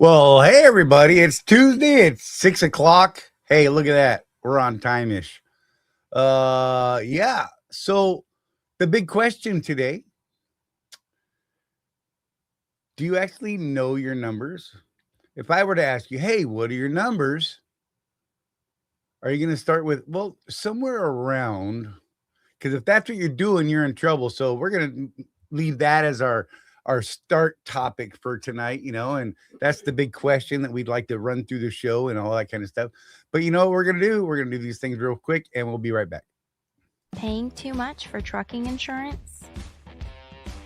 Well, hey everybody, it's Tuesday, it's 6 o'clock. Hey, look at that. We're on time-ish. Yeah. So the big question today, do you actually know your numbers? If I were to ask you, hey, what are your numbers? Are you going to start with, well, somewhere around, because if that's what you're doing, you're in trouble. So we're going to leave that as our start topic for tonight, and that's the big question that we'd like to run through the show and all that kind of stuff. But you know what we're going to do? We're going to do these things real quick and we'll be right back. Paying too much for trucking insurance?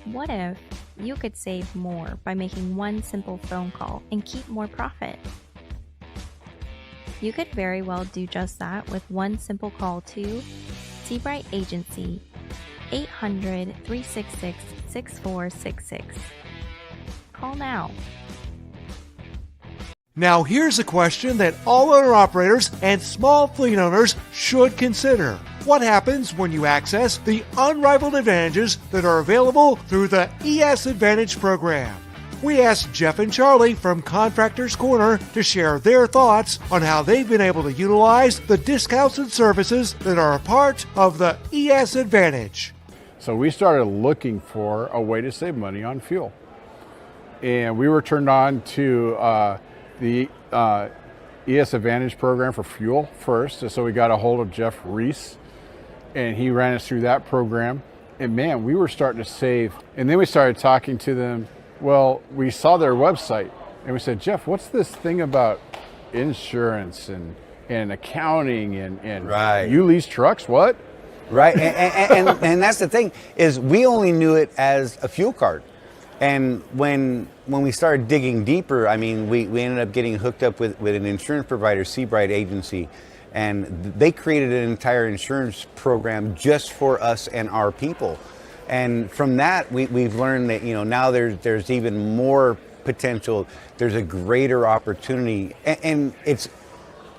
What if you could save more by making one simple phone call and keep more profit? You could very well do just that with one simple call to Seabright Agency, 800-366-6466. Call now. Now here's a question that all owner-operators and small fleet owners should consider. What happens when you access the unrivaled advantages that are available through the ES Advantage program? We asked Jeff and Charlie from Contractors Corner to share their thoughts on how they've been able to utilize the discounts and services that are a part of the ES Advantage. So we started looking for a way to save money on fuel. And we were turned on to the ES Advantage program for fuel first. And so we got a hold of Jeff Reese, and he ran us through that program. And man, we were starting to save. And then we started talking to them. Well, we saw their website and we said, Jeff, what's this thing about insurance and accounting and Right. You lease trucks? What? Right. And that's the thing is we only knew it as a fuel card. And when we started digging deeper, I mean, we ended up getting hooked up with an insurance provider, Seabright Agency, and they created an entire insurance program just for us and our people. And from that, we've learned that, now there's even more potential. There's a greater opportunity. And it's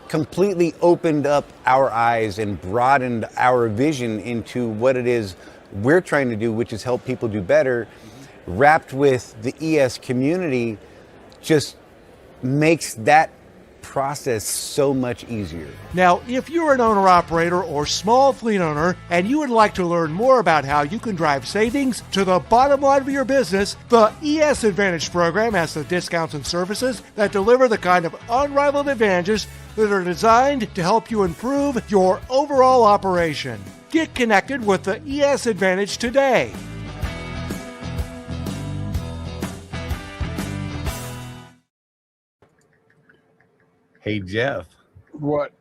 completely opened up our eyes and broadened our vision into what it is we're trying to do, which is help people do better. Wrapped with the ES community just makes that process so much easier. Now, if you're an owner-operator or small fleet owner and you would like to learn more about how you can drive savings to the bottom line of your business, the ES Advantage program has the discounts and services that deliver the kind of unrivaled advantages that are designed to help you improve your overall operation. Get connected with the ES Advantage today. Hey, Jeff. What?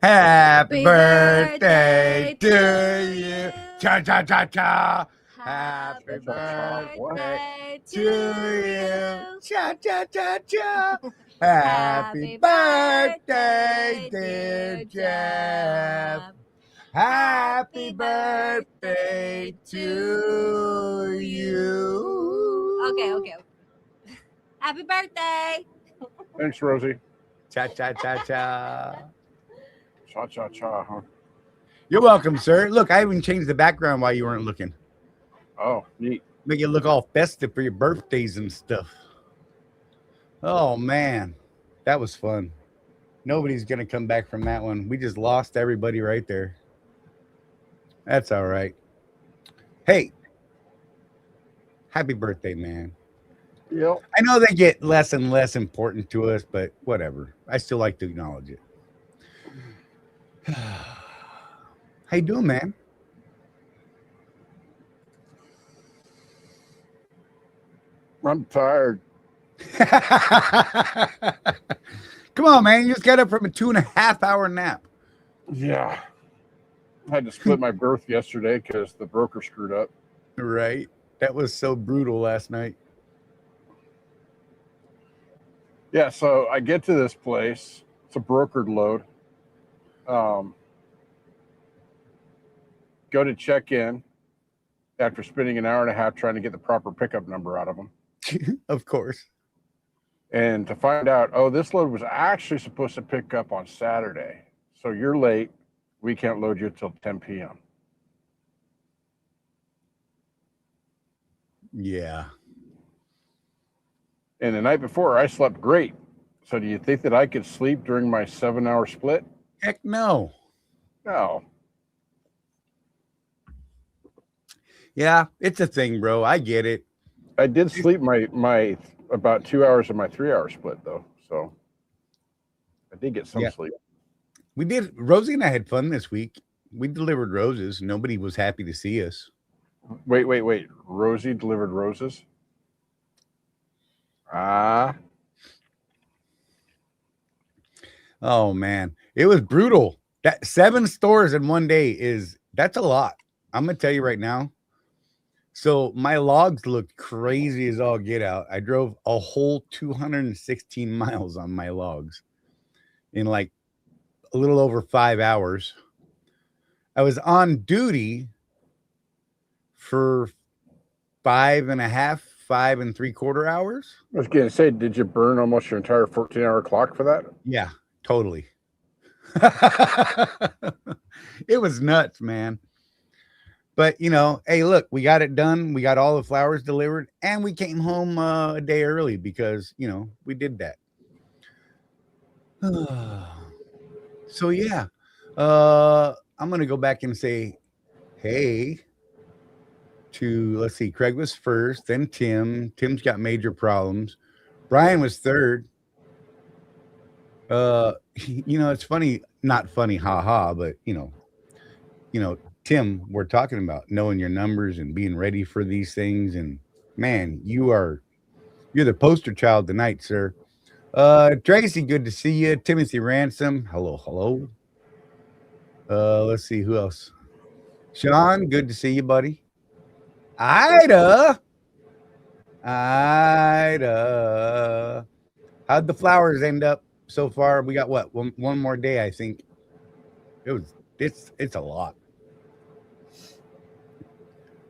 Happy birthday to you. Cha, cha, cha, cha. Happy birthday to you. Cha, cha, cha, cha. Happy birthday, dear Jeff. Happy birthday to you. Okay. Happy birthday. Thanks, Rosie. Cha, cha, cha, cha. Cha-cha-cha, huh? You're welcome, sir. Look, I even changed the background while you weren't looking. Oh, neat. Make it look all festive for your birthdays and stuff. Oh, man. That was fun. Nobody's going to come back from that one. We just lost everybody right there. That's all right. Hey, happy birthday, man. Yep. I know they get less and less important to us, but whatever. I still like to acknowledge it. How you doing, man? I'm tired. Come on, man. You just got up from a 2.5-hour nap. Yeah. I had to split my berth yesterday because the broker screwed up. Right. That was so brutal last night. Yeah, so I get to this place. It's a brokered load. Go to check in after spending an hour and a half trying to get the proper pickup number out of them. Of course. And to find out, oh, this load was actually supposed to pick up on Saturday. So you're late. We can't load you till 10 p.m. Yeah. And the night before, I slept great. So do you think that I could sleep during my 7-hour split? Heck no. No. Yeah, it's a thing, bro. I get it. I did sleep my about 2 hours of my 3-hour split though. So I did get some sleep. We did. Rosie and I had fun this week. We delivered roses. Nobody was happy to see us. Wait. Rosie delivered roses? Oh man, it was brutal. That 7 stores in one day that's a lot. I'm gonna tell you right now. So my logs looked crazy as all get out. I drove a whole 216 miles on my logs in like a little over 5 hours. I was on duty for 5.5 hours. I was going to say, did you burn almost your entire 14-hour clock for that? Yeah, totally. It was nuts, man. But, hey, look, we got it done. We got all the flowers delivered, and we came home a day early because, we did that. So, yeah, I'm going to go back and say, hey, let's see, Craig was first, then Tim. Tim's got major problems. Brian was third. It's funny, not funny, haha, but, Tim, we're talking about knowing your numbers and being ready for these things. And man, you're the poster child tonight, sir. Tracy, good to see you. Timothy Ransom, hello. Let's see who else. Sean, good to see you, buddy. Ida. How'd the flowers end up so far? We got what? One more day, I think. It's a lot.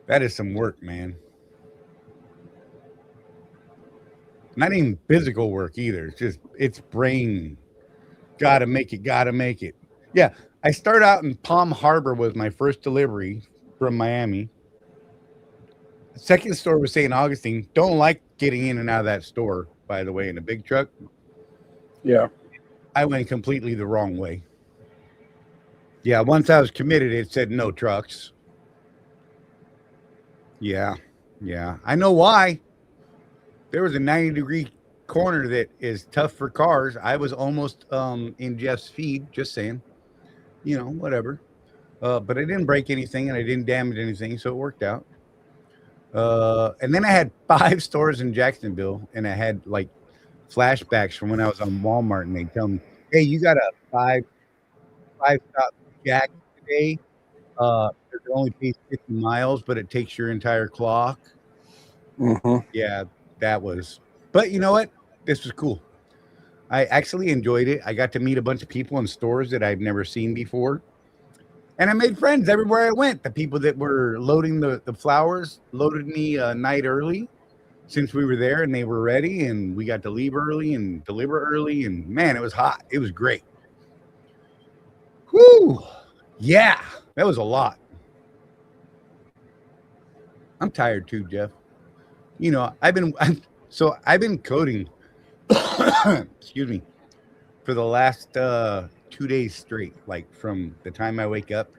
That is some work, man. Not even physical work either. It's brain. Gotta make it. Yeah. I start out in Palm Harbor with my first delivery from Miami. The second store was St. Augustine. Don't like getting in and out of that store, by the way, in a big truck. Yeah. I went completely the wrong way. Yeah. Once I was committed, it said no trucks. Yeah. I know why. There was a 90-degree corner that is tough for cars. I was almost in Jeff's feed, just saying. Whatever. But I didn't break anything and I didn't damage anything, so it worked out. And then I had 5 stores in Jacksonville, and I had like flashbacks from when I was on Walmart, and they tell me, "Hey, you got a 5-stop Jack today. It only pays 50 miles, but it takes your entire clock." Mm-hmm. Yeah, that was. But you know what? This was cool. I actually enjoyed it. I got to meet a bunch of people in stores that I've never seen before. And I made friends everywhere I went. The people that were loading the flowers loaded me a night early since we were there, and they were ready, and we got to leave early and deliver early. And man, it was hot. It was great. Whoo! Yeah, that was a lot. I'm tired too, Jeff. I've been coding excuse me, for the last 2 days straight, like from the time I wake up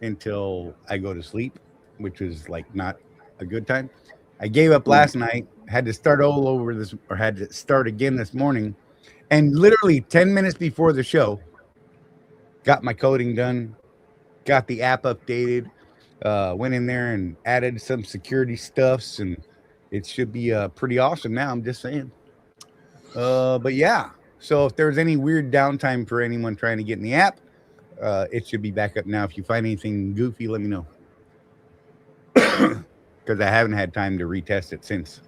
until I go to sleep, which was like not a good time. I gave up last night, had to start all over this, or had to start again this morning, and literally 10 minutes before the show, got my coding done, got the app updated, went in there and added some security stuffs, and it should be pretty awesome now. I'm just saying. But yeah, so if there's any weird downtime for anyone trying to get in the app, it should be back up now. If you find anything goofy, let me know. Because I haven't had time to retest it since.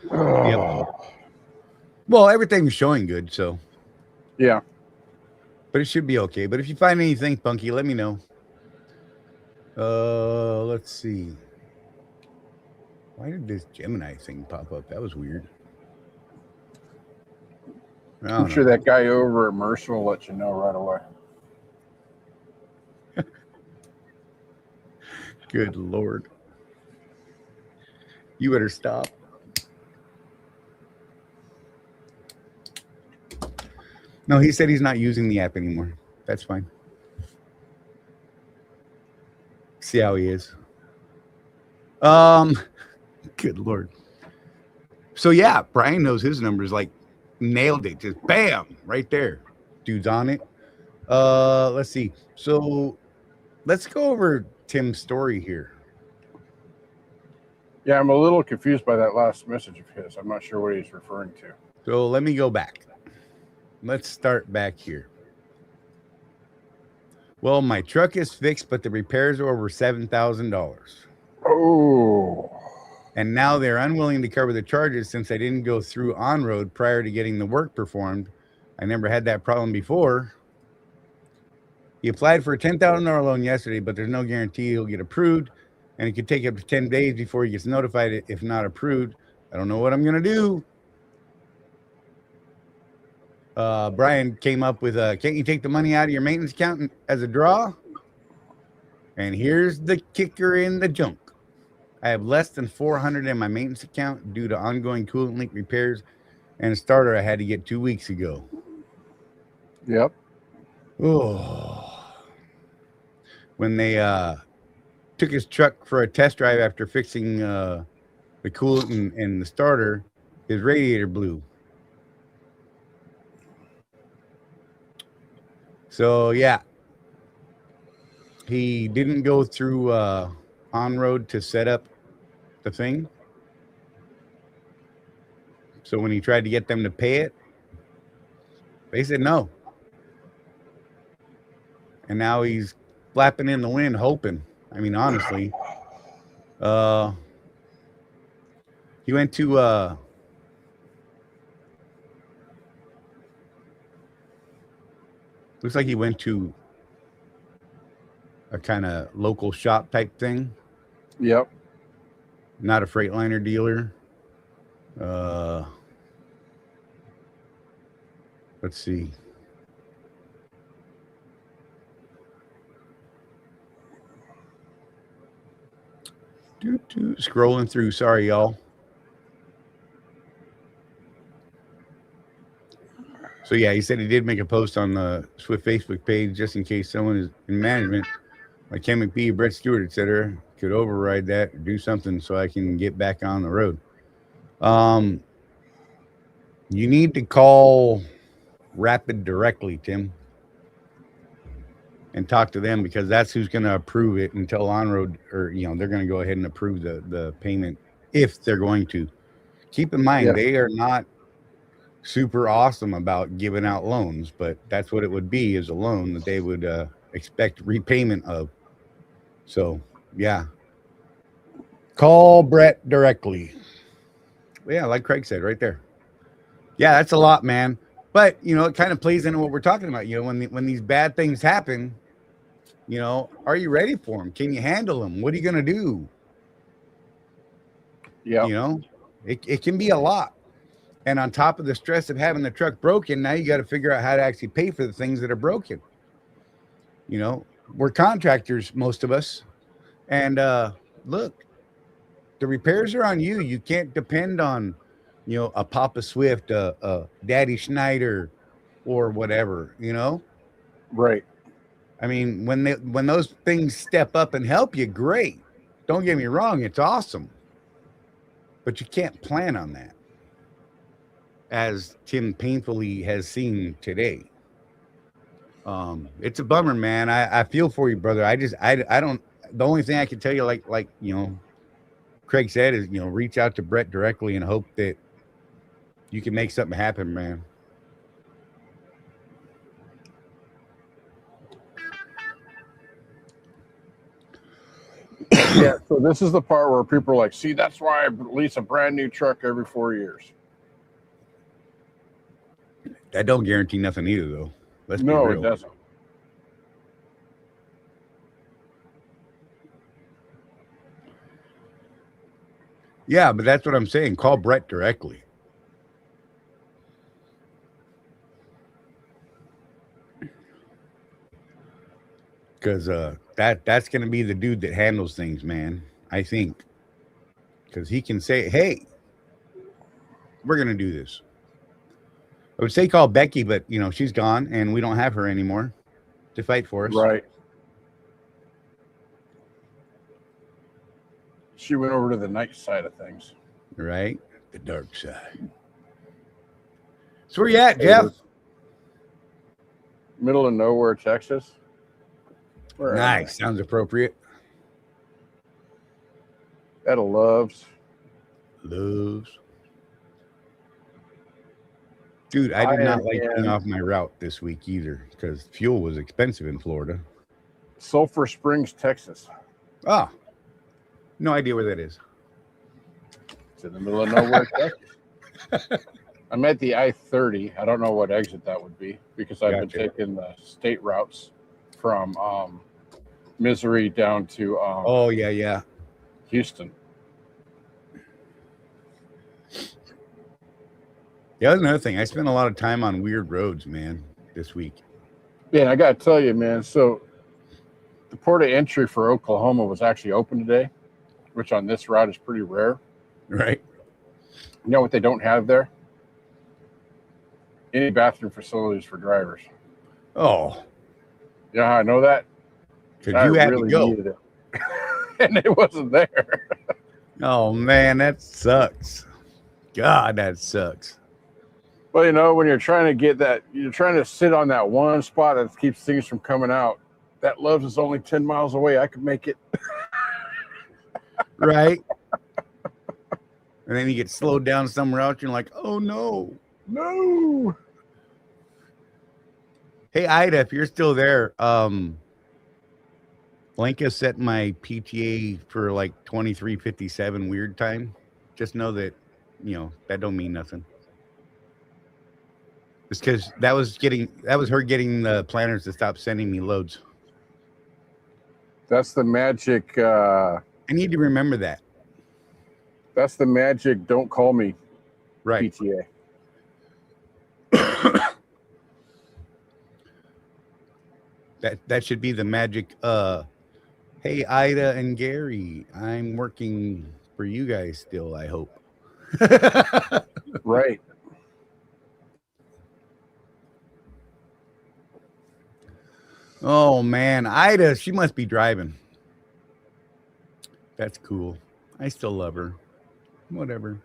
Yep. Well, everything's showing good, so. Yeah. But it should be okay. But if you find anything funky, let me know. Let's see. Why did this Gemini thing pop up? That was weird. I'm sure that guy over at Mercer will let you know right away. Good Lord. You better stop. No, he said he's not using the app anymore. That's fine. See how he is. Good Lord. So yeah, Brian knows his numbers, like nailed it. Just bam, right there. Dude's on it. Let's see. So let's go over Tim's story here. Yeah, I'm a little confused by that last message of his. I'm not sure what he's referring to. So let me go back. Let's start back here. Well, my truck is fixed, but the repairs are over $7,000. Oh. And now they're unwilling to cover the charges since I didn't go through on-road prior to getting the work performed. I never had that problem before. He applied for a $10,000 loan yesterday, but there's no guarantee he'll get approved. And it could take up to 10 days before he gets notified if not approved. I don't know what I'm going to do. Brian came up with can't you take the money out of your maintenance account as a draw? And here's the kicker in the junk. I have less than 400 in my maintenance account due to ongoing coolant leak repairs and a starter I had to get 2 weeks ago. Yep. Oh. When they took his truck for a test drive after fixing the coolant and the starter, his radiator blew. So yeah, he didn't go through on-road to set up the thing. So when he tried to get them to pay it, they said no. And now he's flapping in the wind, hoping. I mean, honestly, he went to looks like he went to a kind of local shop type thing. Yep. Not a Freightliner dealer. Let's see. Scrolling through. Sorry, y'all. So yeah, he said he did make a post on the Swift Facebook page just in case someone is in management, like Ken McBee, Brett Stewart, etc., could override that or do something so I can get back on the road. You need to call Rapid directly, Tim, and talk to them because that's who's going to approve it until on-road, or they're going to go ahead and approve the payment if they're going to. Keep in mind, they are not super awesome about giving out loans, but that's what it would be, is a loan that they would expect repayment of. So yeah, call Brett directly. Yeah, like Craig said right there. Yeah, that's a lot, man. But it kind of plays into what we're talking about. When these bad things happen, are you ready for them? Can you handle them? What are you gonna do? Yeah. It can be a lot. And on top of the stress of having the truck broken, now you got to figure out how to actually pay for the things that are broken. We're contractors, most of us. And look, the repairs are on you. You can't depend on, a Papa Swift, a Daddy Schneider, or whatever, Right. I mean, when those things step up and help you, great. Don't get me wrong, it's awesome. But you can't plan on that, as Tim painfully has seen today. It's a bummer, man. I feel for you, brother. I don't, the only thing I can tell you, like Craig said, is, reach out to Brett directly and hope that you can make something happen, man. Yeah, so this is the part where people are like, see, that's why I lease a brand new truck every 4 years. That don't guarantee nothing either, though. Let's be No, real. it doesn't. Yeah, but that's what I'm saying. Call Brett directly. Because that's going to be the dude that handles things, man. I think. Because he can say, hey, we're going to do this. I would say call Becky, but she's gone and we don't have her anymore to fight for us. Right. She went over to the night side of things. Right. The dark side. So where you at, Jeff? Middle of nowhere, Texas. Where Nice. Sounds appropriate. At a Love's. Dude, I did not like getting off my route this week either because fuel was expensive in Florida. Sulphur Springs, Texas. Oh, no idea where that is. It's in the middle of nowhere, Texas. I'm at the I-30. I don't know what exit that would be because I've been taking the state routes from Missouri down to Houston. Yeah, that's another thing. I spent a lot of time on weird roads, man, this week. Yeah, I got to tell you, man. So the port of entry for Oklahoma was actually open today, which on this route is pretty rare. Right. You know what they don't have there? Any bathroom facilities for drivers. Oh. You know how I know that? Because you had to go. Needed it. And it wasn't there. Oh, man, that sucks. God, that sucks. Well, when you're trying to get that, you're trying to sit on that one spot that keeps things from coming out. That Love's is only 10 miles away. I could make it. Right. And then you get slowed down somewhere else. You're like, oh, no. No. Hey, Ida, if you're still there, Blanca set my PTA for like 23:57 weird time. Just know that, that don't mean nothing. It's because that was her getting the planners to stop sending me loads. That's the magic. I need to remember that. That's the magic. Don't call me. Right. PTA. That should be the magic. Hey, Ida and Gary, I'm working for you guys still, I hope. Right. Oh, man. Ida, she must be driving. That's cool. I still love her. Whatever.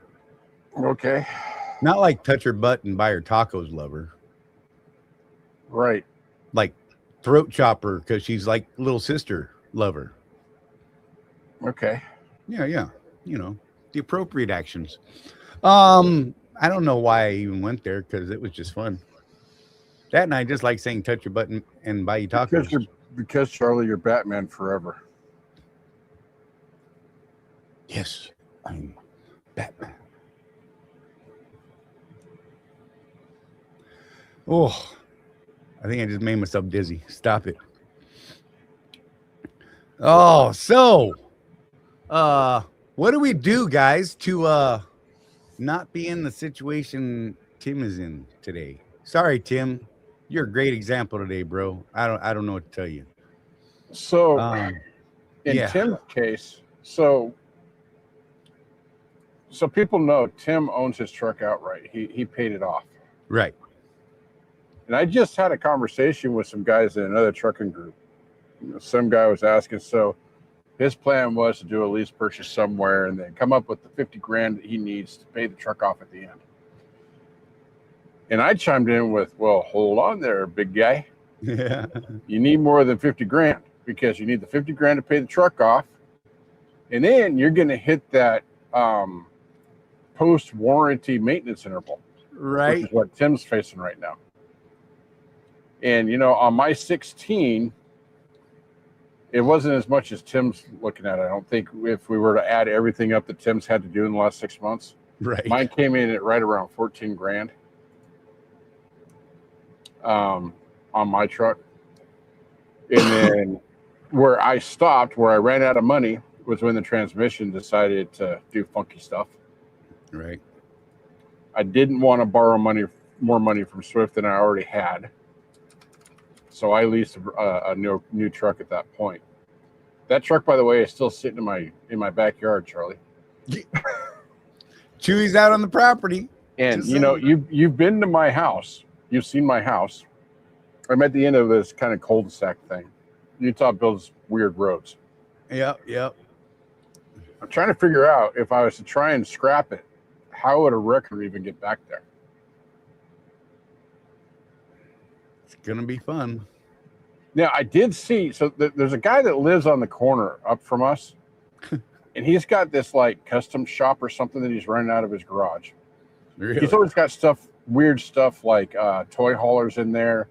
Okay. Not like touch her butt and buy her tacos, love her. Right. Like throat chopper because she's like little sister, love her. Okay. Yeah. The appropriate actions. I don't know why I even went there because it was just fun. That and I just like saying touch your button and buy you tacos. Because Charlie, you're Batman forever. Yes, I'm Batman. Oh, I think I just made myself dizzy. Stop it. Oh, so what do we do, guys, to not be in the situation Tim is in today? Sorry, Tim. You're a great example today, bro. I don't know what to tell you. So in Tim's case, so people know Tim owns his truck outright. He paid it off. Right. And I just had a conversation with some guys in another trucking group. Some guy was asking, so his plan was to do a lease purchase somewhere and then come up with the 50 grand that he needs to pay the truck off at the end. And I chimed in with, well, hold on there, big guy. Yeah. You need more than 50 grand because you need the 50 grand to pay the truck off. And then you're going to hit that post-warranty maintenance interval. Right. Which is what Tim's facing right now. And, on my 16, it wasn't as much as Tim's looking at. I don't think if we were to add everything up that Tim's had to do in the last 6 months. Right. Mine came in at right around 14 grand. On my truck. And then where I stopped, where I ran out of money, was when the transmission decided to do funky stuff. Right. I didn't want to borrow more money from Swift than I already had. So I leased a new truck at that point. That truck, by the way, is still sitting in my backyard, Charlie. Chewy's out on the property. And Just you know, saying. you've been to my house. You've seen my house. I'm at the end of this kind of cul-de-sac thing. Utah builds weird roads. Yep, yep. I'm trying to figure out if I was to try and scrap it, how would a wrecker even get back there? It's gonna be fun. Now, I did see, so there's a guy that lives on the corner up from us, and he's got this like custom shop or something that he's running out of his garage. Really? He's always got stuff, weird stuff like toy haulers in there,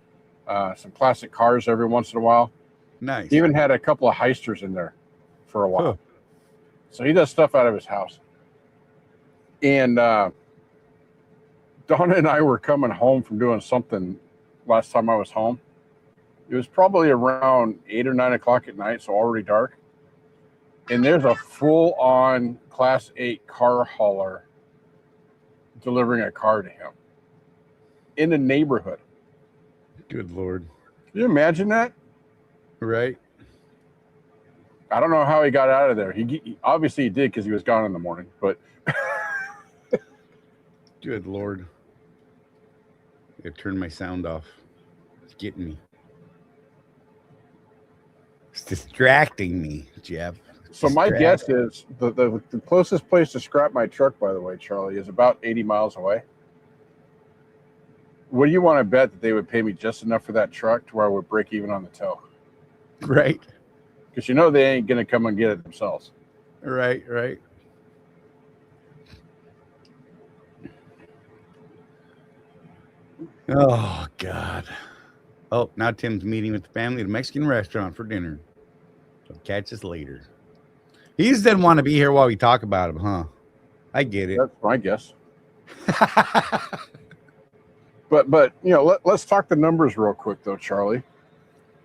some classic cars every once in a while. Nice. He even had a couple of heisters in there for a while. Huh. So he does stuff out of his house. And Donna and I were coming home from doing something last time I was home. It was probably around 8 or 9 o'clock at night, so already dark. And there's a full-on Class 8 car hauler delivering a car to him in the neighborhood. Good Lord. Can you imagine that? Right. I don't know how he got out of there. He obviously he did because he was gone in the morning, but Good Lord. I turned my sound off. It's getting me. It's distracting me, Jeff. so my guess is the closest place to scrap my truck, by the way, Charlie, is about 80 miles away. What do you want to bet that they would pay me just enough for that truck to where I would break even on the tow? Right. Because you know they ain't going to come and get it themselves. Right, right. Oh, God. Oh, now Tim's meeting with the family at a Mexican restaurant for dinner. So catch us later. He just doesn't want to be here while we talk about him, huh? I get it. That's my guess. But you know, let's talk the numbers real quick though, Charlie.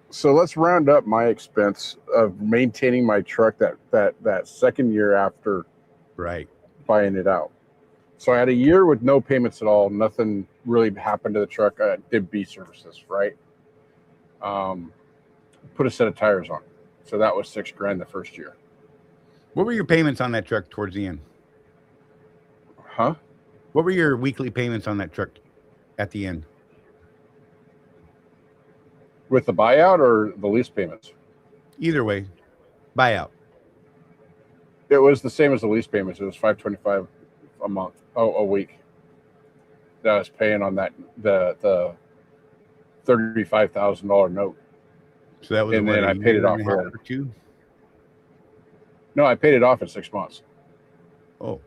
So let's round up my expense of maintaining my truck that second year after Right. buying it out. So I had a year with no payments at all. Nothing really happened to the truck. I did B services, right? Put a set of tires on. So that was $6,000 the first year. What were your payments on that truck towards the end? Huh? What were your weekly payments on that truck at the end? With the buyout or the lease payments? Either way, buyout. It was the same as the lease payments. It was $525 a month, a week. That I was paying on that the $35,000 note. So that was And what, then a I paid it year off and a half early. or 2? No, I paid it off in 6 months. Oh,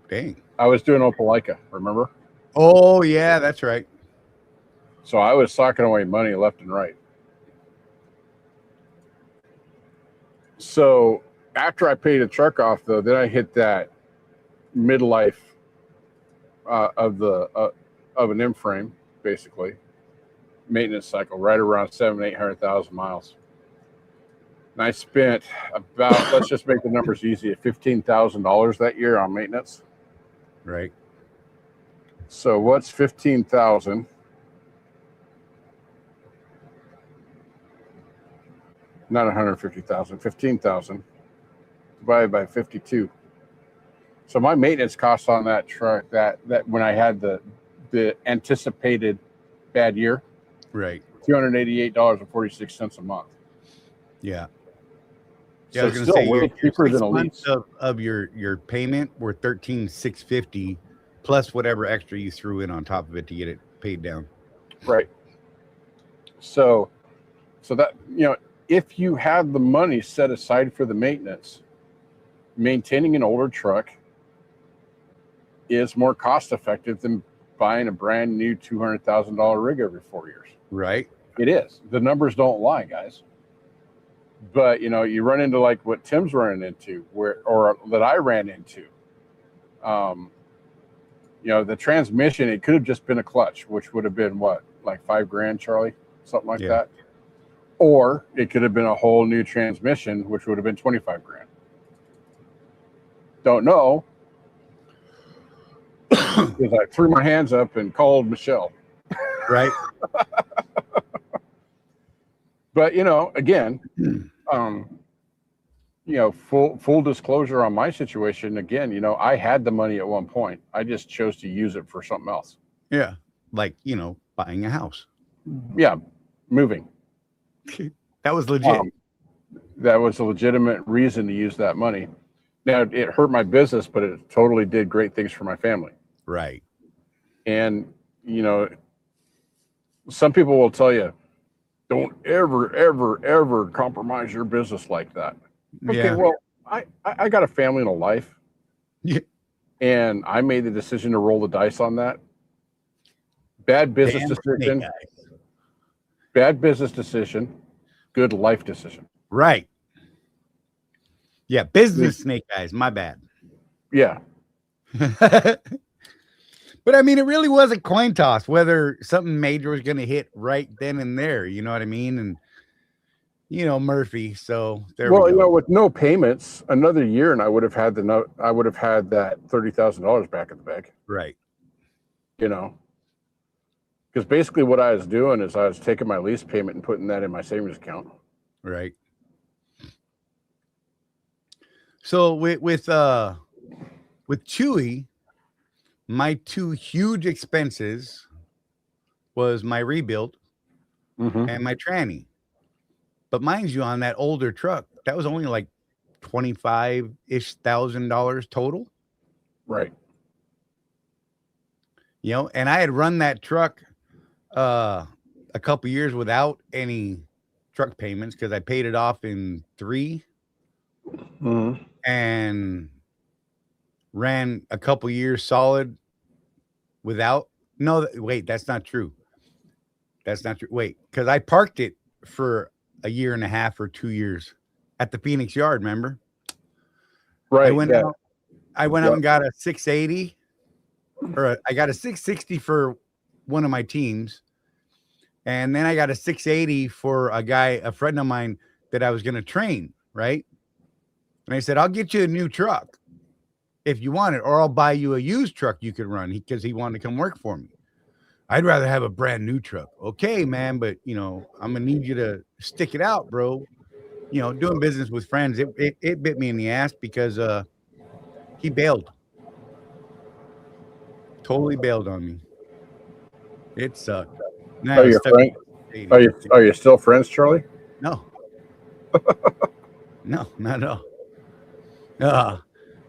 dang. I was doing Opelika, remember? Oh, yeah, that's right. So I was socking away money left and right. So after I paid the truck off, though, then I hit that midlife of an M-frame, basically maintenance cycle, right around 700,000-800,000 miles. And I spent about, let's just make the numbers easy, $15,000 that year on maintenance. Right. So what's 15,000? Not 150,000, 15,000 divided by 52. So my maintenance cost on that truck, that when I had the anticipated bad year, Right. $288.46 a month. Yeah. So I was it's going to still say way your cheaper 6 than a months lease. of your payment were $13,650 plus whatever extra you threw in on top of it to get it paid down. Right. So that, you know, if you have the money set aside for the maintenance, maintaining an older truck is more cost effective than buying a brand new $200,000 rig every 4 years. Right. It is. The numbers don't lie, guys. But you know, you run into like what Tim's running into, or that I ran into. You know, the transmission, it could have just been a clutch, which would have been what, like $5,000, Charlie, something like that. Or it could have been a whole new transmission, which would have been $25,000. Don't know. Because I threw my hands up and called Michelle. Right. But you know, again, full disclosure on my situation. Again, I had the money at one point. I just chose to use it for something else. Yeah. Like, buying a house. Yeah, moving. That was legit. That was a legitimate reason to use that money. Now, it hurt my business, but it totally did great things for my family. Right. And, some people will tell you, don't ever, ever, ever compromise your business like that. Okay, Yeah. well, I got a family and a life. Yeah. And I made the decision to roll the dice on that. Bad business decision. Bad business decision. Good life decision. Right. Yeah, business snake eyes. My bad. Yeah. But I mean, it really was a coin toss whether something major was going to hit right then and there. You know what I mean? And Murphy. So there we go. With no payments, another year, and I would have had that $30,000 back in the bank. Right. Because basically what I was doing is I was taking my lease payment and putting that in my savings account. Right. So with Chewy, my two huge expenses was my rebuild and my tranny. But mind you, on that older truck, that was only like $25,000 total. Right. And I had run that truck a couple years without any truck payments because I paid it off in 3 and ran a couple years solid without. No, wait, that's not true. Wait, because I parked it for a year and a half or 2 years at the Phoenix yard. Remember? Right. I went out and got a 680 I got a 660 for one of my teams. And then I got a 680 for a friend of mine that I was going to train. Right. And I said, I'll get you a new truck if you want it, or I'll buy you a used truck you could run, because he wanted to come work for me. I'd rather have a brand new truck. Okay, man. But I'm going to need you to stick it out, bro. Doing business with friends, it bit me in the ass because he bailed. Totally bailed on me. It sucked. Now Are you still friends, Charlie? No. No, not at all.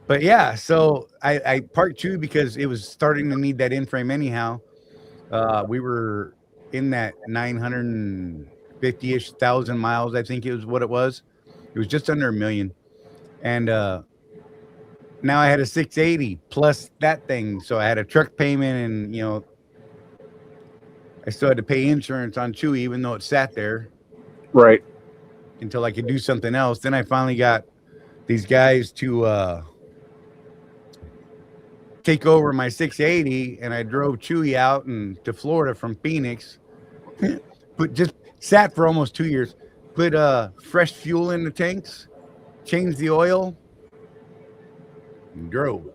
But yeah, so I parked Chewy because it was starting to need that in-frame anyhow. We were in that 950-ish thousand miles, I think it was what it was. It was just under 1 million. And now I had a 680 plus that thing. So I had a truck payment and, I still had to pay insurance on Chewy, even though it sat there. Right. Until I could do something else. Then I finally got these guys to take over my 680, and I drove Chewy out to Florida from Phoenix. But just sat for almost 2 years. Put fresh fuel in the tanks, changed the oil, and drove.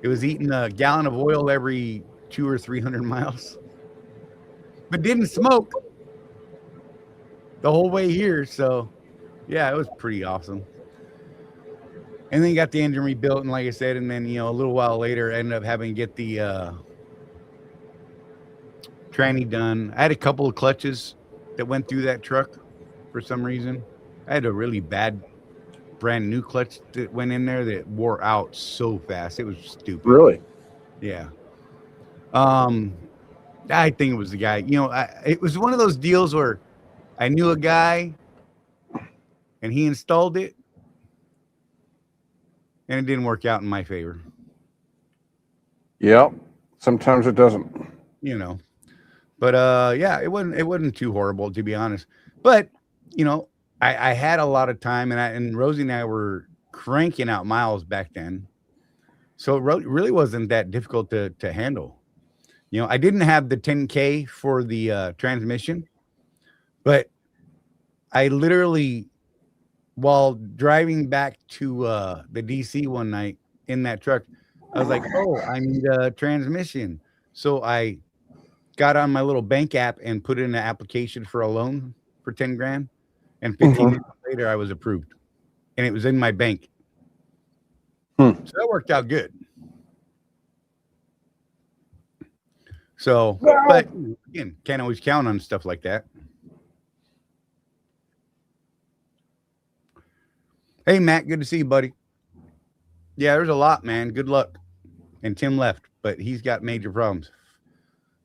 It was eating a gallon of oil every 200 or 300 miles, but didn't smoke the whole way here. So yeah, it was pretty awesome. And then got the engine rebuilt, and like I said, and then a little while later ended up having to get the tranny done. I had a couple of clutches that went through that truck for some reason. I had a really bad brand new clutch that went in there that wore out so fast. It was stupid. Really? Yeah. I think it was the guy. It was one of those deals where I knew a guy and he installed it, and it didn't work out in my favor. Yeah. Sometimes it doesn't. But yeah, it wasn't too horrible, to be honest. But I had a lot of time, and Rosie and I were cranking out miles back then, so it really wasn't that difficult to handle. I didn't have the 10K for the transmission, but I literally, while driving back to the DC one night in that truck, I was like, oh, I need a transmission. So I got on my little bank app and put in an application for a loan for 10 grand. And 15 minutes later, I was approved, and it was in my bank. Hmm. So that worked out good. So, but again, can't always count on stuff like that. Hey, Matt, good to see you, buddy. Yeah, there's a lot, man. Good luck. And Tim left, but he's got major problems.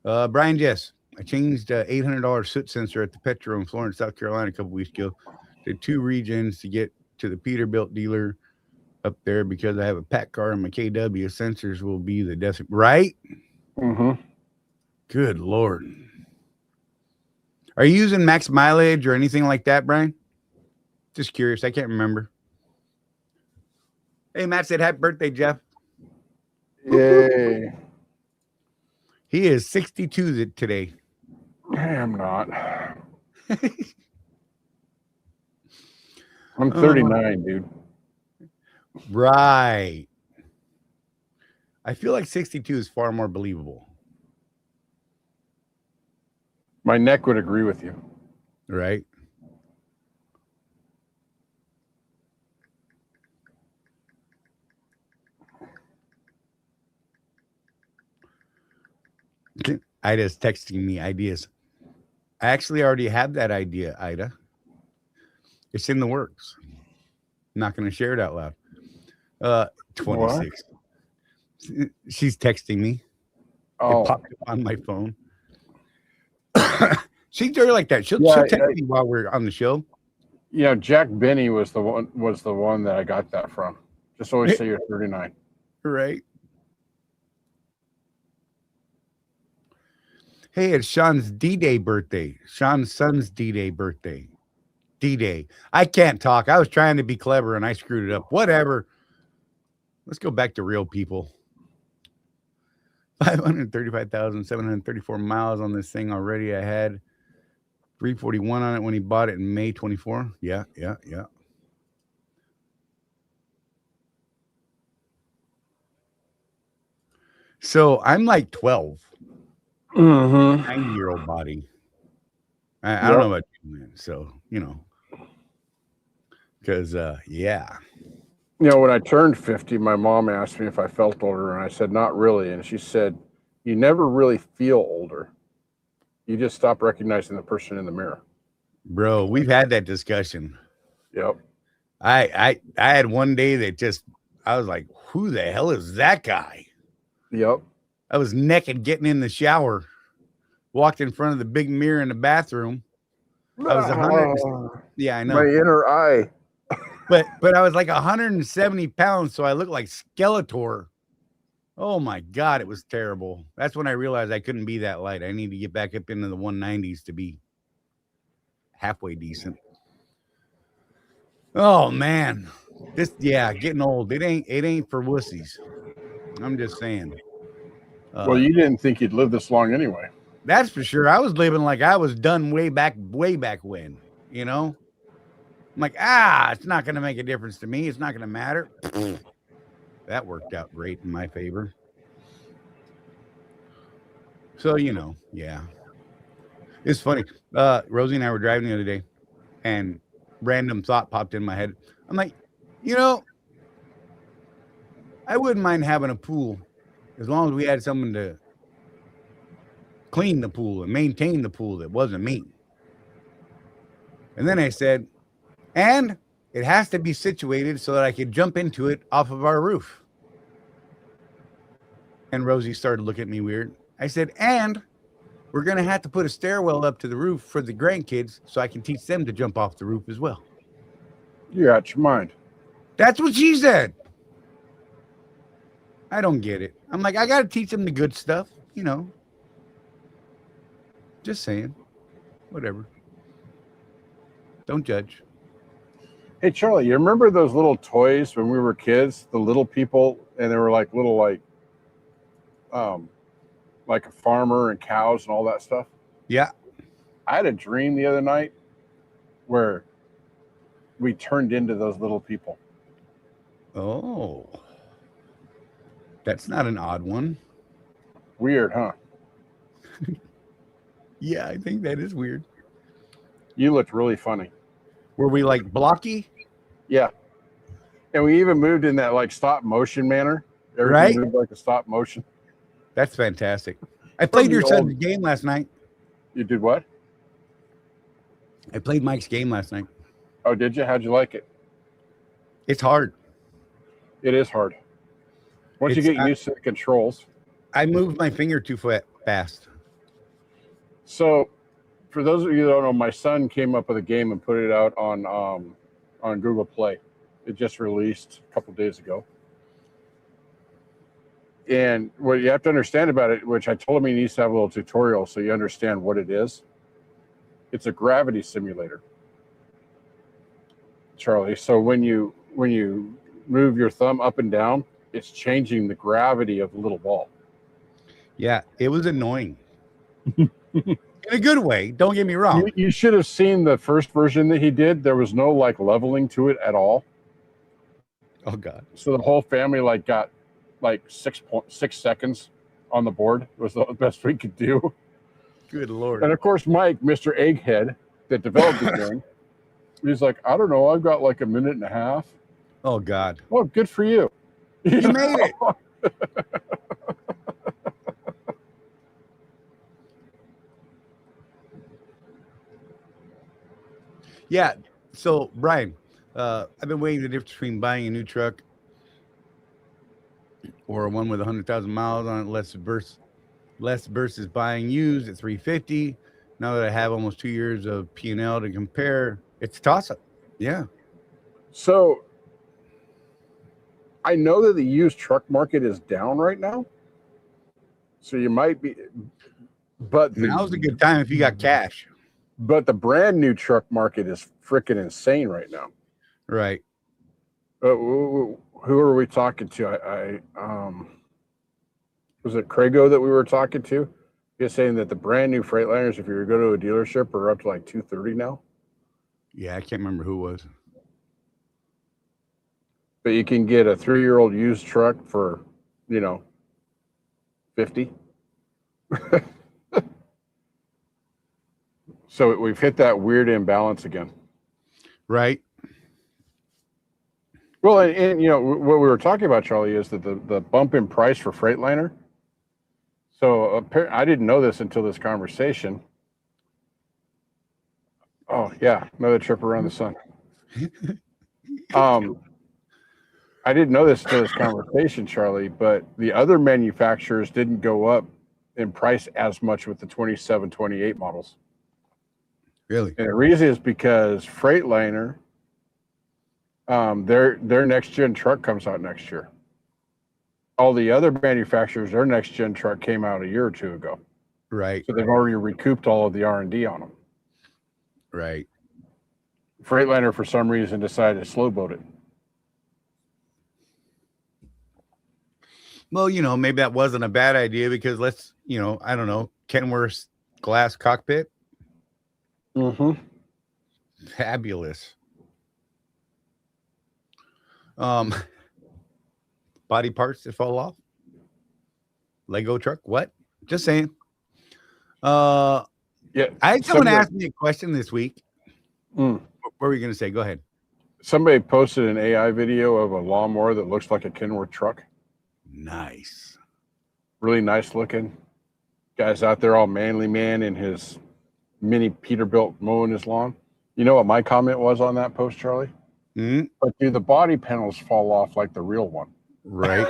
Brian Jess, I changed $800 soot sensor at the Petro in Florence, South Carolina a couple weeks ago. Did 2 regions to get to the Peterbilt dealer up there because I have a pack car and my KW sensors will be the death. Right? Mm-hmm. Good Lord. Are you using max mileage or anything like that, Brian? Just curious. I can't remember. Hey, Matt said, happy birthday, Jeff. Yay. He is 62 today. Hey, I'm not. I'm 39, dude. Right. I feel like 62 is far more believable. My neck would agree with you. Right. Ida's texting me ideas. I actually already have that idea, Ida. It's in the works. I'm not going to share it out loud. 26. What? She's texting me. Oh. It popped up on my phone. She's very like that. She'll text me while we're on the show. Yeah, Jack Benny was the one that I got that from. Just always say you're 39. Right. Hey, it's Sean's D-Day birthday. Sean's son's D-Day birthday. D-Day. I can't talk. I was trying to be clever and I screwed it up. Whatever. Let's go back to real people. 535,734 miles on this thing already. I had 341 on it when he bought it in May 24. Yeah. So I'm like 12. 90-year-old body. I don't know about you, man. So, because, yeah. When I turned 50, my mom asked me if I felt older, and I said, not really. And she said, you never really feel older. You just stop recognizing the person in the mirror. Bro, we've had that discussion. Yep. I had one day that I was like, who the hell is that guy? Yep. I was naked getting in the shower, walked in front of the big mirror in the bathroom. I was 100. Yeah, I know. My inner eye. But I was like 170 pounds, so I looked like Skeletor. Oh my God, it was terrible. That's when I realized I couldn't be that light. I need to get back up into the 190s to be halfway decent. Oh man, getting old. It ain't for wussies. I'm just saying. Well, you didn't think you'd live this long anyway. That's for sure. I was living like I was done way back when, I'm like, it's not going to make a difference to me. It's not going to matter. That worked out great in my favor. So, yeah. It's funny. Rosie and I were driving the other day and random thought popped in my head. I'm like, I wouldn't mind having a pool as long as we had someone to clean the pool and maintain the pool that wasn't me. And then I said, and it has to be situated so that I could jump into it off of our roof. And Rosie started looking at me weird. I said, and we're going to have to put a stairwell up to the roof for the grandkids so I can teach them to jump off the roof as well. You're out your mind. That's what she said. I don't get it. I'm like, I got to teach them the good stuff, Just saying. Whatever. Don't judge. Hey, Charlie, you remember those little toys when we were kids, the little people, and they were like little, like a farmer and cows and all that stuff? Yeah. I had a dream the other night where we turned into those little people. Oh. That's not an odd one. Weird, huh? Yeah, I think that is weird. You looked really funny. Were we like blocky? Yeah. And we even moved in that like stop motion manner. Right. Moved like a stop motion. That's fantastic. I played your the son's old- game last night. You did what? I played Mike's game last night. Oh, did you? How'd you like it? It's hard. It is hard. Once you It's- get used to the controls. I moved my finger too fast. So, for those of you that don't know, my son came up with a game and put it out on Google Play. It just released a couple days ago. And what you have to understand about it, which I told him he needs to have a little tutorial so you understand what it is. It's a gravity simulator, Charlie. So when you move your thumb up and down, it's changing the gravity of the little ball. Yeah, it was annoying. In a good way. Don't get me wrong. You should have seen the first version that he did. There was no like leveling to it at all. Oh God. So the whole family like got like 6.6 seconds on the board. It was the best we could do. Good Lord. And of course, Mike, Mr. Egghead, that developed the game, he's like, I don't know, I've got like a minute and a half. Oh God. Oh, good for you. You made it. Yeah. So Brian, I've been weighing the difference between buying a new truck or one with 100,000 miles on it, less versus buying used at 350. Now that I have almost 2 years of P&L to compare, it's a toss-up. Yeah. So I know that the used truck market is down right now. So you might be, but Now's a good time if you got cash. But the brand new truck market is freaking insane right now. Right. Who are we talking to? Was it Crago that we were talking to? He's saying that the brand new Freightliners, if you were to go to a dealership, are up to like 230 now. Yeah, I can't remember who it was. But you can get a 3-year-old used truck for, 50. So we've hit that weird imbalance again. Right. Well, and what we were talking about, Charlie, is that the bump in price for Freightliner. So I didn't know this until this conversation. Oh yeah, another trip around the sun. I didn't know this until this conversation, Charlie, but the other manufacturers didn't go up in price as much with the 27, 28 models. Really? And the reason is because Freightliner, their next gen truck comes out next year. All the other manufacturers, their next gen truck came out a year or two ago. Right. So they've already recouped all of the R&D on them. Right. Freightliner, for some reason, decided to slow boat it. Well, maybe that wasn't a bad idea because I don't know, Kenworth's glass cockpit. Mm-hmm. Fabulous. Body parts that fall off. Lego truck. What? Just saying. Yeah. I had someone ask me a question this week. What were you going to say? Go ahead. Somebody posted an AI video of a lawnmower that looks like a Kenworth truck. Nice. Really nice looking. Guy's out there all manly man in his mini Peterbilt mowing his lawn. You know what my comment was on that post, Charlie? Mm-hmm. But do the body panels fall off like the real one? Right.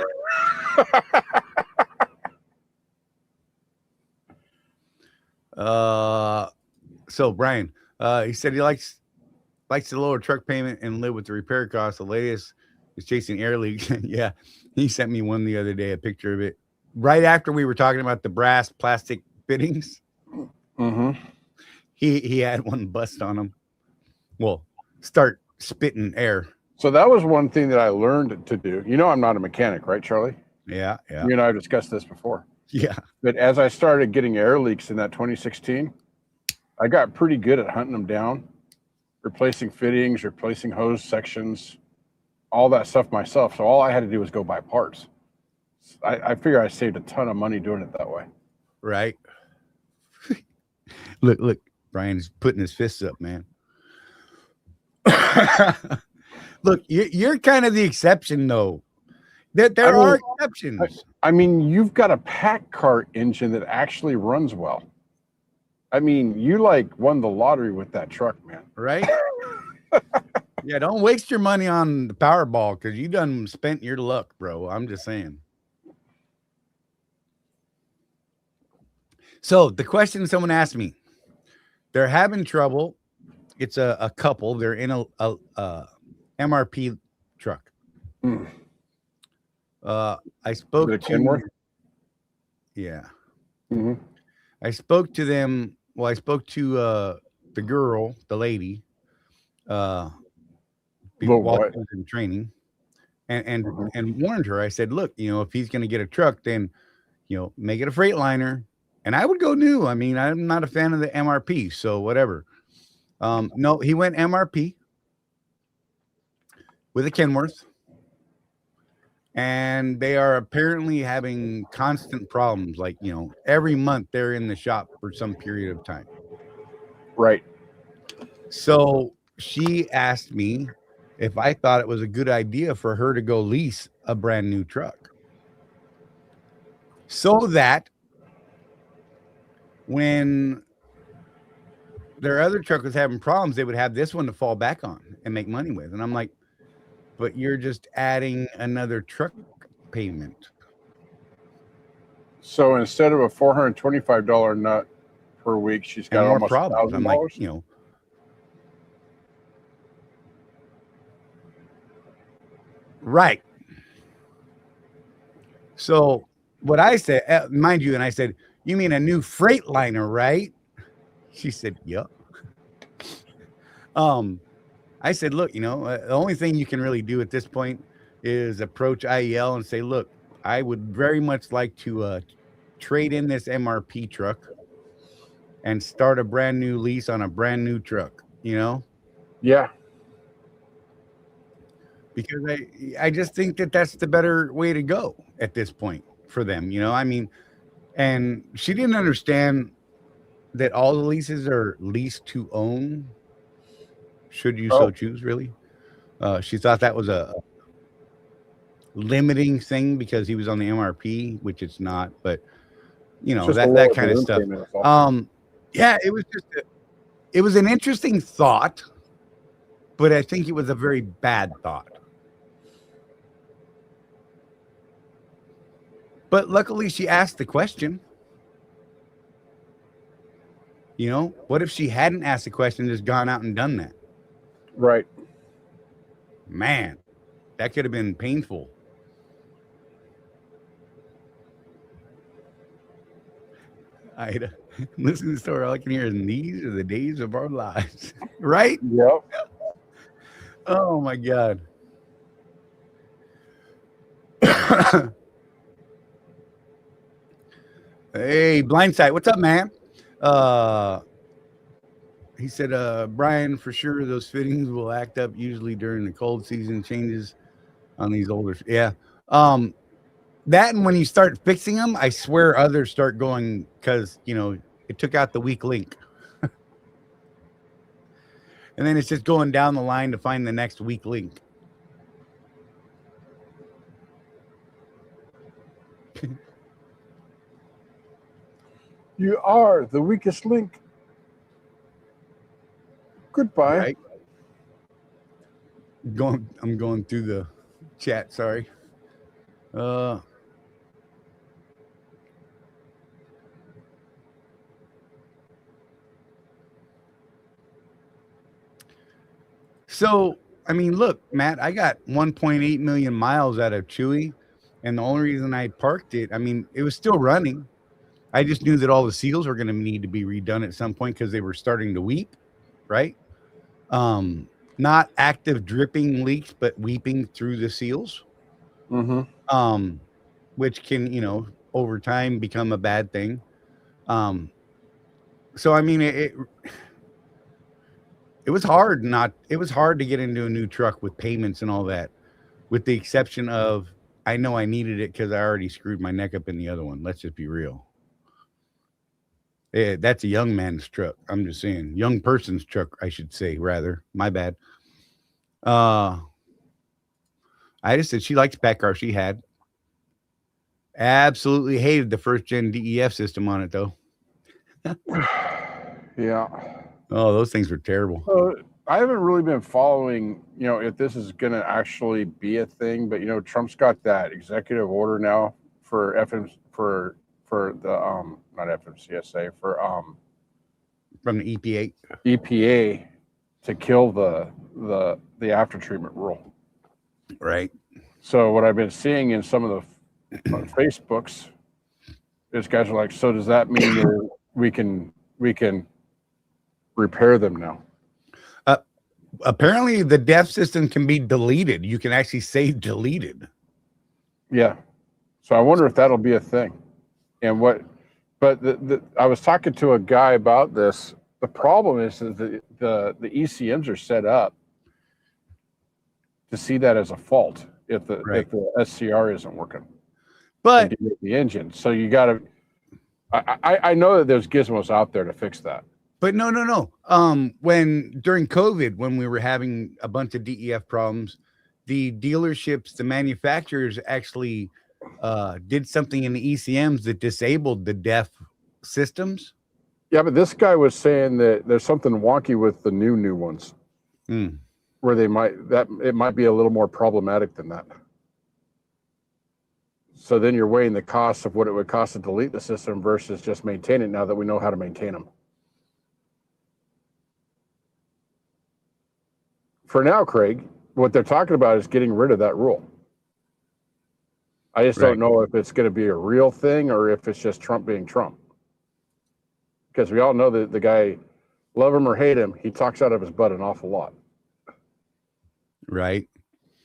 So Brian, he said he likes the lower truck payment and live with the repair costs. The latest is chasing air leaks. Yeah, he sent me one the other day, a picture of it. Right after we were talking about the brass plastic fittings, he had one bust on him. Well, start spitting air. So that was one thing that I learned to do. I'm not a mechanic, right, Charlie? Yeah. You and I have discussed this before. Yeah. But as I started getting air leaks in that 2016, I got pretty good at hunting them down, replacing fittings, replacing hose sections, all that stuff myself. So all I had to do was go buy parts. I figure I saved a ton of money doing it that way. Right. Look, Brian's putting his fists up, man. Look, you're kind of the exception, though. There are exceptions. I mean, you've got a pack cart engine that actually runs well. I mean, you like won the lottery with that truck, man. Right? Yeah, don't waste your money on the Powerball because you done spent your luck, bro. I'm just saying. So the question someone asked me, they're having trouble. It's a couple. They're in a MRP truck. I spoke to Kenworth? Yeah. Mm-hmm. I spoke to them. Well, I spoke to the girl, the lady, while she was in training, and warned her. I said, look, if he's going to get a truck, then make it a Freightliner. And I would go new. I mean, I'm not a fan of the MRP, so whatever. No, he went MRP with a Kenworth. And they are apparently having constant problems. Like, every month they're in the shop for some period of time. Right. So she asked me if I thought it was a good idea for her to go lease a brand new truck. So that when their other truck was having problems, they would have this one to fall back on and make money with. And I'm like, but you're just adding another truck payment. So instead of a $425 nut per week, she's got almost problems. I'm like, right. So what I said, mind you, and I said, you mean a new Freightliner, right? She said, yep. I said, look, the only thing you can really do at this point is approach IEL and say, look, I would very much like to trade in this MRP truck and start a brand new lease on a brand new truck, Yeah. Because I just think that that's the better way to go at this point for them, I mean, and she didn't understand that all the leases are lease to own. Should you so choose, really? She thought that was a limiting thing because he was on the MRP, which it's not. But that kind of stuff. Yeah, it was an interesting thought, but I think it was a very bad thought. But luckily, she asked the question. What if she hadn't asked the question and just gone out and done that? Right. Man, that could have been painful. I'd listen to the story. All I can hear is, these are the days of our lives. Right? Yep. Oh, my God. Hey, Blindside. What's up, man? He said, Brian, for sure, those fittings will act up usually during the cold season changes on these older. Yeah. That and when you start fixing them, I swear others start going because, it took out the weak link. And then it's just going down the line to find the next weak link. You are the weakest link. Goodbye. Right? I'm going through the chat. Sorry. So, I mean, look, Matt, I got 1.8 million miles out of Chewy, and the only reason I parked it, I mean, it was still running. I just knew that all the seals were going to need to be redone at some point because they were starting to weep, right? Not active dripping leaks, but weeping through the seals. Mm-hmm. Which can, over time become a bad thing. So, I mean, it was hard to get into a new truck with payments and all that, with the exception of, I know I needed it because I already screwed my neck up in the other one. Let's just be real. Yeah, that's a young man's truck. I'm just saying, young person's truck, I should say, rather. My bad. I just said she liked the pack car she had. Absolutely hated the first gen DEF system on it though. Yeah. Oh, those things were terrible. I haven't really been following, if this is going to actually be a thing, but Trump's got that executive order now for for the not FMCSA From the EPA. EPA to kill the after treatment rule. Right. So what I've been seeing in some of the Facebooks is guys are like, so does that mean we can repair them now? Apparently the DEF system can be deleted. You can actually say deleted. Yeah. So I wonder if that'll be a thing. And I was talking to a guy about this. The problem is that the ECMs are set up to see that as a fault if the SCR isn't working. But the engine. So you got to. I know that there's gizmos out there to fix that. But no. When during COVID, when we were having a bunch of DEF problems, the dealerships, the manufacturers actually did something in the ECMs that disabled the DEF systems. Yeah, but this guy was saying that there's something wonky with the new ones, where it might be a little more problematic than that. So then you're weighing the cost of what it would cost to delete the system versus just maintain it now that we know how to maintain them. For now, Craig, what they're talking about is getting rid of that rule. I just don't know if it's going to be a real thing or if it's just Trump being Trump. Because we all know that the guy, love him or hate him, he talks out of his butt an awful lot. Right.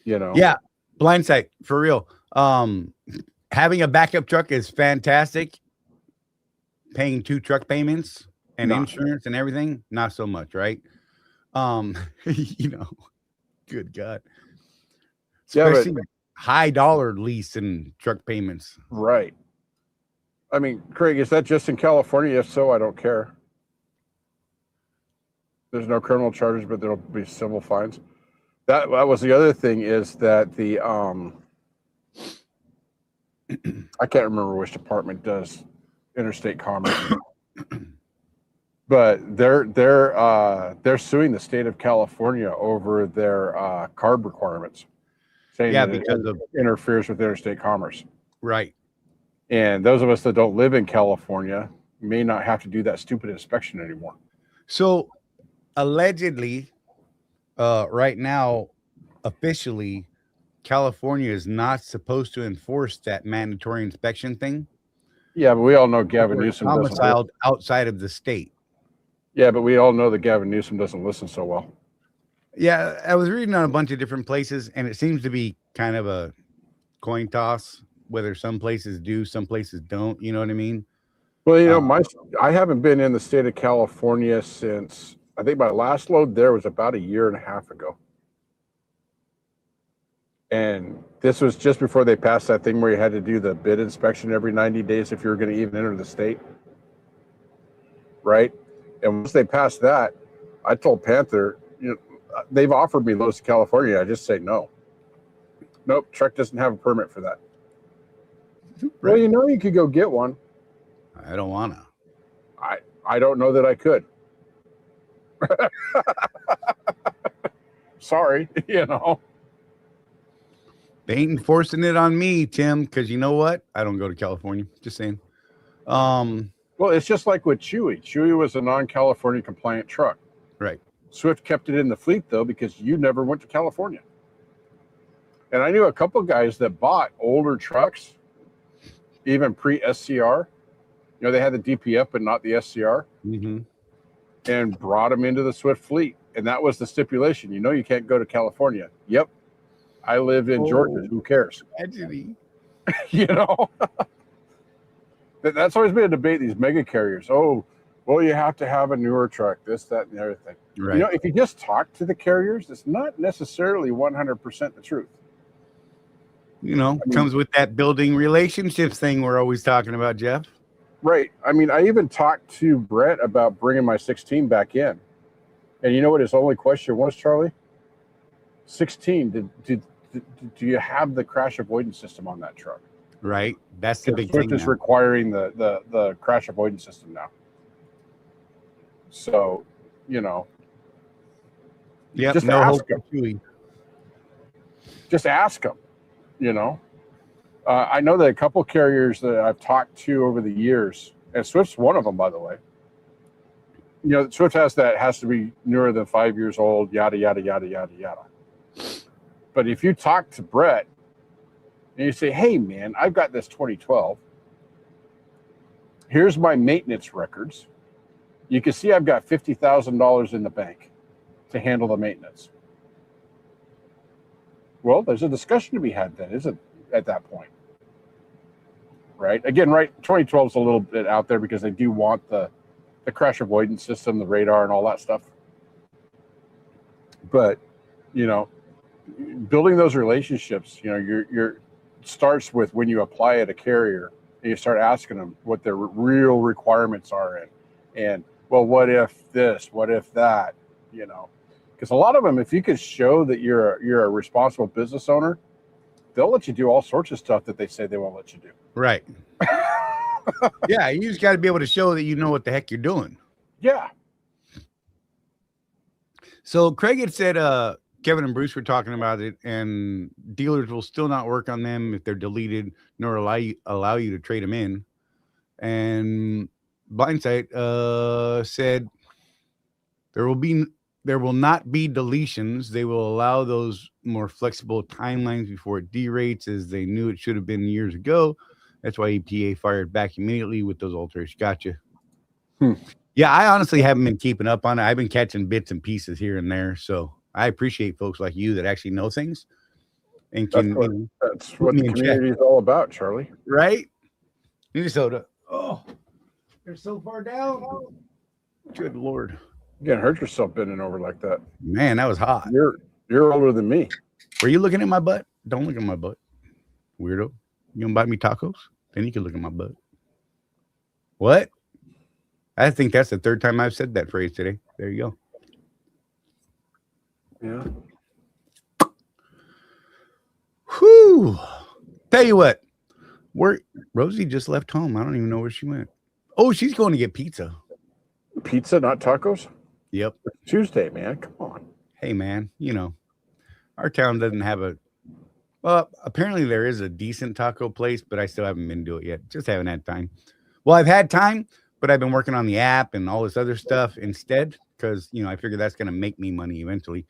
Yeah, blindsight for real. Having a backup truck is fantastic. Paying 2 truck payments and insurance and everything, not so much, right? Good God. Especially high dollar lease and truck payments. Right. I mean, Craig, is that just in California? If so, I don't care. There's no criminal charges, but there'll be civil fines. That was the other thing is that the I can't remember which department does interstate commerce, but they're suing the state of California over their CARB requirements, saying that because it interferes with interstate commerce. Right. And those of us that don't live in California may not have to do that stupid inspection anymore. So allegedly, right now, officially, California is not supposed to enforce that mandatory inspection thing. Yeah, but we all know Gavin Newsom domiciled outside of the state. Yeah, but we all know that Gavin Newsom doesn't listen so well. Yeah, I was reading on a bunch of different places, and it seems to be kind of a coin toss, whether some places do, some places don't. You know what I mean? Well, I haven't been in the state of California since, I think my last load there was about 1.5 years ago. And this was just before they passed that thing where you had to do the bid inspection every 90 days if you were going to even enter the state. Right? And once they passed that, I told Panther, they've offered me loads to California. I just say no. Nope, truck doesn't have a permit for that. Right. Well, you could go get one. I don't want to. I don't know that I could. Sorry, They ain't enforcing it on me, Tim, because you know what? I don't go to California. Just saying. Well, it's just like with Chewy. Chewy was a non-California compliant truck. Right. Swift kept it in the fleet, though, because you never went to California. And I knew a couple guys that bought older trucks, even pre-SCR. They had the DPF, but not the SCR. Mm-hmm. And brought them into the Swift fleet. And that was the stipulation. You can't go to California. Yep. I live in Georgia. Who cares? Tragedy. That's always been a debate, these mega carriers. Oh, well, you have to have a newer truck, this, that, and the other thing. Right. If you just talk to the carriers, it's not necessarily 100% the truth. Comes with that building relationships thing we're always talking about, Jeff. Right. I even talked to Brett about bringing my 16 back in. And you know what his only question was, Charlie? 16, do you have the crash avoidance system on that truck? Right. That's the big Swift thing. is Now. requiring the crash avoidance system now. So, you know, Yep. just No ask hope them. for Chewy. Just ask them. You know, I know that a couple carriers that I've talked to over the years, and Swift's one of them, by the way. You know, Swift has to be newer than 5 years old, yada yada yada yada yada. But if you talk to Brett and you say, "Hey, man, I've got this 2012. Here's my maintenance records. You can see I've got $50,000 in the bank to handle the maintenance." Well, there's a discussion to be had then, isn't at that point? Right? Again, right, 2012 is a little bit out there because they do want the crash avoidance system, the radar, and all that stuff. But, you know, building those relationships, you know, you're starts with when you apply at a carrier and you start asking them what their real requirements are, and well, what if this, what if that, you know, because a lot of them, if you could show that you're a responsible business owner, they'll let you do all sorts of stuff that they say they won't let you do. Right. Yeah, you just got to be able to show that you know what the heck you're doing. Yeah. So Craig had said Kevin and Bruce were talking about it, and dealers will still not work on them if they're deleted, nor allow you to trade them in. And Blindsight said there will not be deletions. They will allow those more flexible timelines before it derates, as they knew it should have been years ago. That's why EPA fired back immediately with those alterations. Gotcha. Yeah, I honestly haven't been keeping up on it. I've been catching bits and pieces here and there. So I appreciate folks like you that actually know things and can. That's what the community is all about, Charlie. Right? Need a soda. Oh, they're so far down. Good Lord. You can't hurt yourself bending over like that. Man, that was hot. You're older than me. Were you looking at my butt? Don't look at my butt. Weirdo. You gonna buy me tacos? Then you can look at my butt. What? I think that's the third time I've said that phrase today. There you go. Yeah. Whew. Tell you what, Rosie just left home. I don't even know where she went. Oh, she's going to get pizza. Pizza, not tacos? Yep. It's Tuesday, man. Come on. Hey, man, you know, our town doesn't have well, apparently there is a decent taco place, but I still haven't been to it yet. Just haven't had time. Well, I've had time, but I've been working on the app and all this other stuff instead, because, you know, I figure that's going to make me money eventually.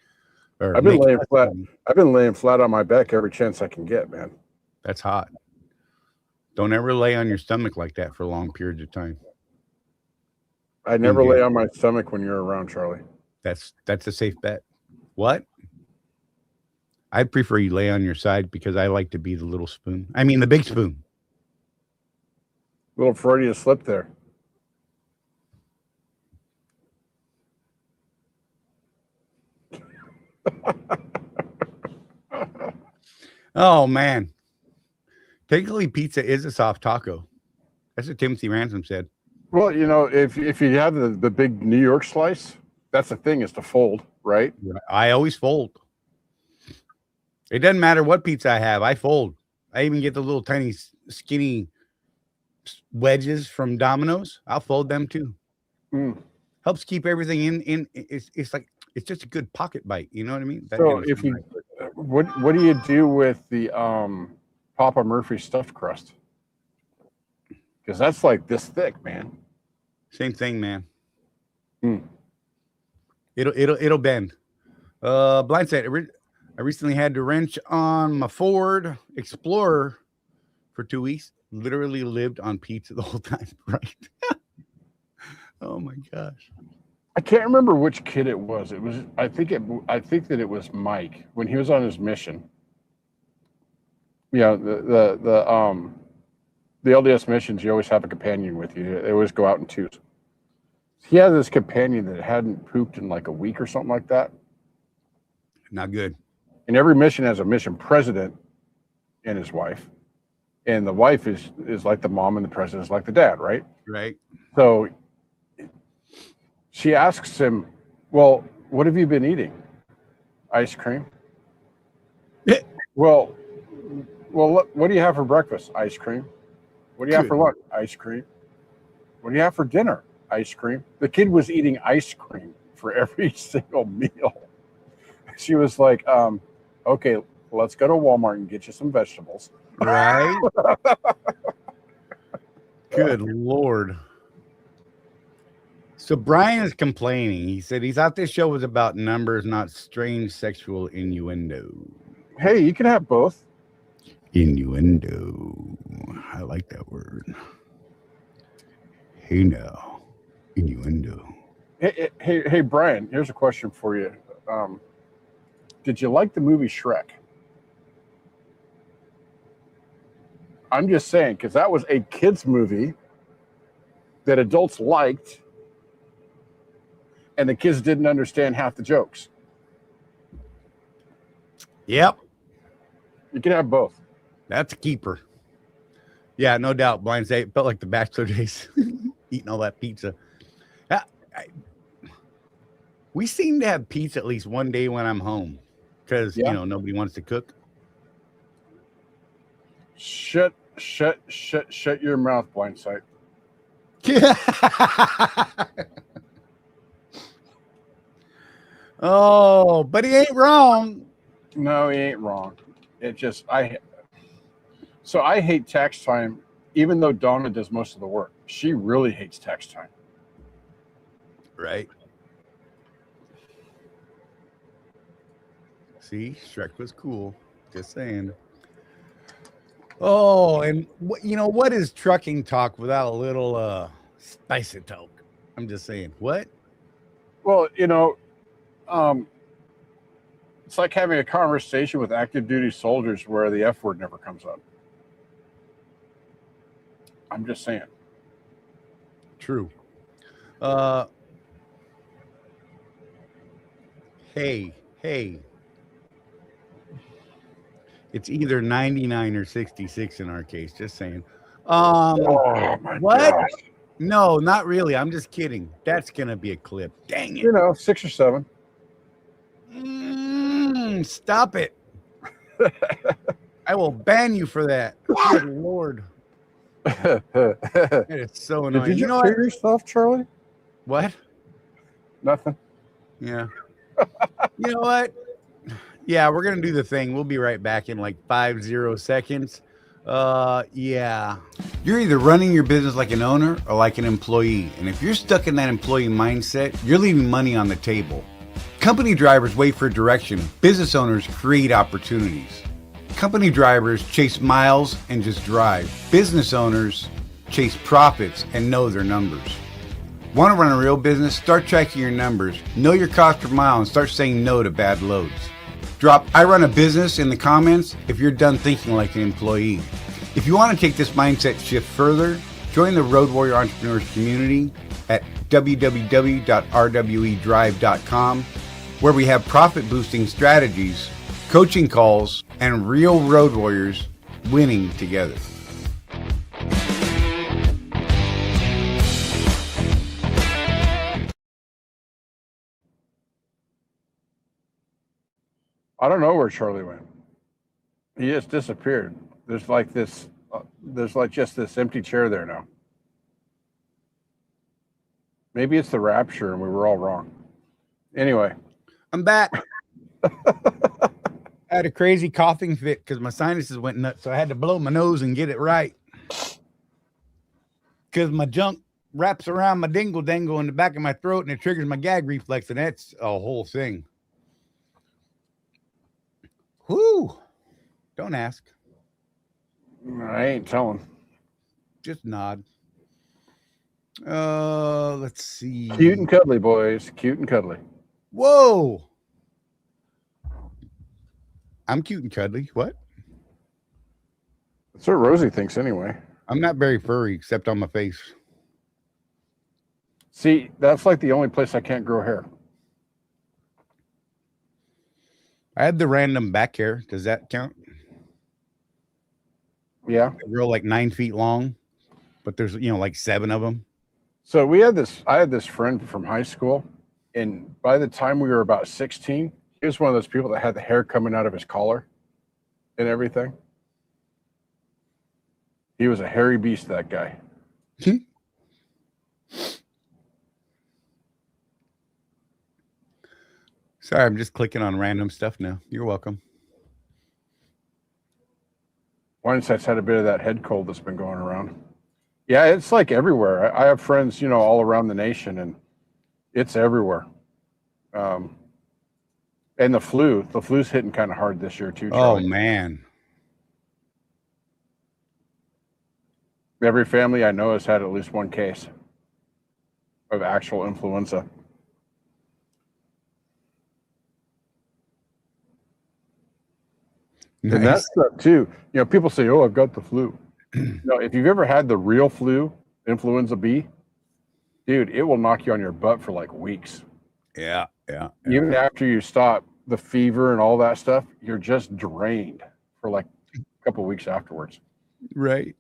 I've been laying flat. I've been laying flat on my back every chance I can get, man. That's hot. Don't ever lay on your stomach like that for long periods of time. I never lay on my stomach when you're around, Charlie. That's a safe bet. What? I'd prefer you lay on your side because I like to be the little spoon. I mean, the big spoon. Little Freudian slip there. Oh, man. Technically, pizza is a soft taco. That's what Timothy Ransom said. Well, you know, if you have the big New York slice, that's the thing, is to fold, right? I always fold. It doesn't matter what pizza I have. I fold. I even get the little tiny skinny wedges from Domino's. I'll fold them too. Helps keep everything in. It's like, it's just a good pocket bite. You know what I mean? So if you, what do you do with the Papa Murphy stuffed crust? Because that's like this thick, man. Same thing, man. It'll bend. Blindside. I recently had to wrench on my Ford Explorer for 2 weeks. Literally lived on pizza the whole time, right? Oh my gosh. I can't remember which kid it was. It was I think that it was Mike when he was on his mission. Yeah, the LDS missions, you always have a companion with you. They always go out in twos. He had this companion that hadn't pooped in like a week or something like that. Not good. And every mission has a mission president and his wife. And the wife is like the mom and the president is like the dad, right? Right. So she asks him, well, what have you been eating? Ice cream. Well, what do you have for breakfast? Ice cream. What do you have for lunch? Ice cream. What do you have for dinner? Ice cream. The kid was eating ice cream for every single meal. She was like, okay, let's go to Walmart and get you some vegetables. Right? Good Lord. So Brian is complaining. He said he thought this show was about numbers, not strange sexual innuendo. Hey, you can have both. Innuendo. I like that word. Hey now. Innuendo. Hey, Brian, here's a question for you. Did you like the movie Shrek? I'm just saying, because that was a kid's movie that adults liked, and the kids didn't understand half the jokes. Yep. You can have both. That's a keeper. Yeah, no doubt. Blind say it felt like the bachelor days, eating all that pizza. We seem to have pizza at least one day when I'm home because, nobody wants to cook. Shut your mouth, Blindsight. Oh, but he ain't wrong. No, he ain't wrong. It just, I hate tax time, even though Donna does most of the work. She really hates tax time. Right. See, Shrek was cool. Just saying. Oh, and what is trucking talk without a little spicy talk? I'm just saying. What? Well, it's like having a conversation with active duty soldiers where the F word never comes up. I'm just saying. True. Hey. It's either 99 or 66 in our case. Just saying. Oh my what? gosh. No, not really. I'm just kidding. That's gonna be a clip. Dang it. 6 or 7. Stop it. I will ban you for that. Good Lord. It is so annoying. Did you just hear yourself, Charlie? What? Nothing. Yeah. You know what? Yeah, we're gonna do the thing. We'll be right back in like 50 seconds. Yeah. You're either running your business like an owner or like an employee. And if you're stuck in that employee mindset, you're leaving money on the table. Company drivers wait for direction. Business owners create opportunities. Company drivers chase miles and just drive. Business owners chase profits and know their numbers. Want to run a real business? Start tracking your numbers. Know your cost per mile and start saying no to bad loads. Drop I run a business in the comments if you're done thinking like an employee. If you want to take this mindset shift further, join the Road Warrior Entrepreneurs community at www.rwedrive.com, where we have profit boosting strategies, coaching calls, and real road warriors winning together. I don't know where Charlie went. He just disappeared. There's like just this empty chair there now. Maybe it's the rapture and we were all wrong. Anyway. I'm back. I had a crazy coughing fit because my sinuses went nuts, so I had to blow my nose and get it right. Because my junk wraps around my dingle dangle in the back of my throat and it triggers my gag reflex, and that's a whole thing. Whoo! Don't ask. I ain't telling. Just nod. Let's see. Cute and cuddly, boys. Cute and cuddly. Whoa! I'm cute and cuddly. What? That's what Rosie thinks anyway. I'm not very furry except on my face. See, that's like the only place I can't grow hair. I had the random back hair. Does that count? Yeah. They grow like 9 feet long, but there's, like 7 of them. So I had this friend from high school, and by the time we were about 16, he was one of those people that had the hair coming out of his collar. and everything. He was a hairy beast, that guy. Sorry, I'm just clicking on random stuff now. You're welcome. Weinstein's had a bit of that head cold that's been going around. Yeah, it's like everywhere. I have friends, all around the nation, and it's everywhere. And the flu's hitting kind of hard this year too, Charlie. Oh man. Every family I know has had at least one case of actual influenza. Nice. And that's stuff too. People say, "Oh, I've got the flu." If you've ever had the real flu, influenza B, dude, it will knock you on your butt for like weeks. Yeah. Even after you stop the fever and all that stuff, you're just drained for like a couple of weeks afterwards. Right.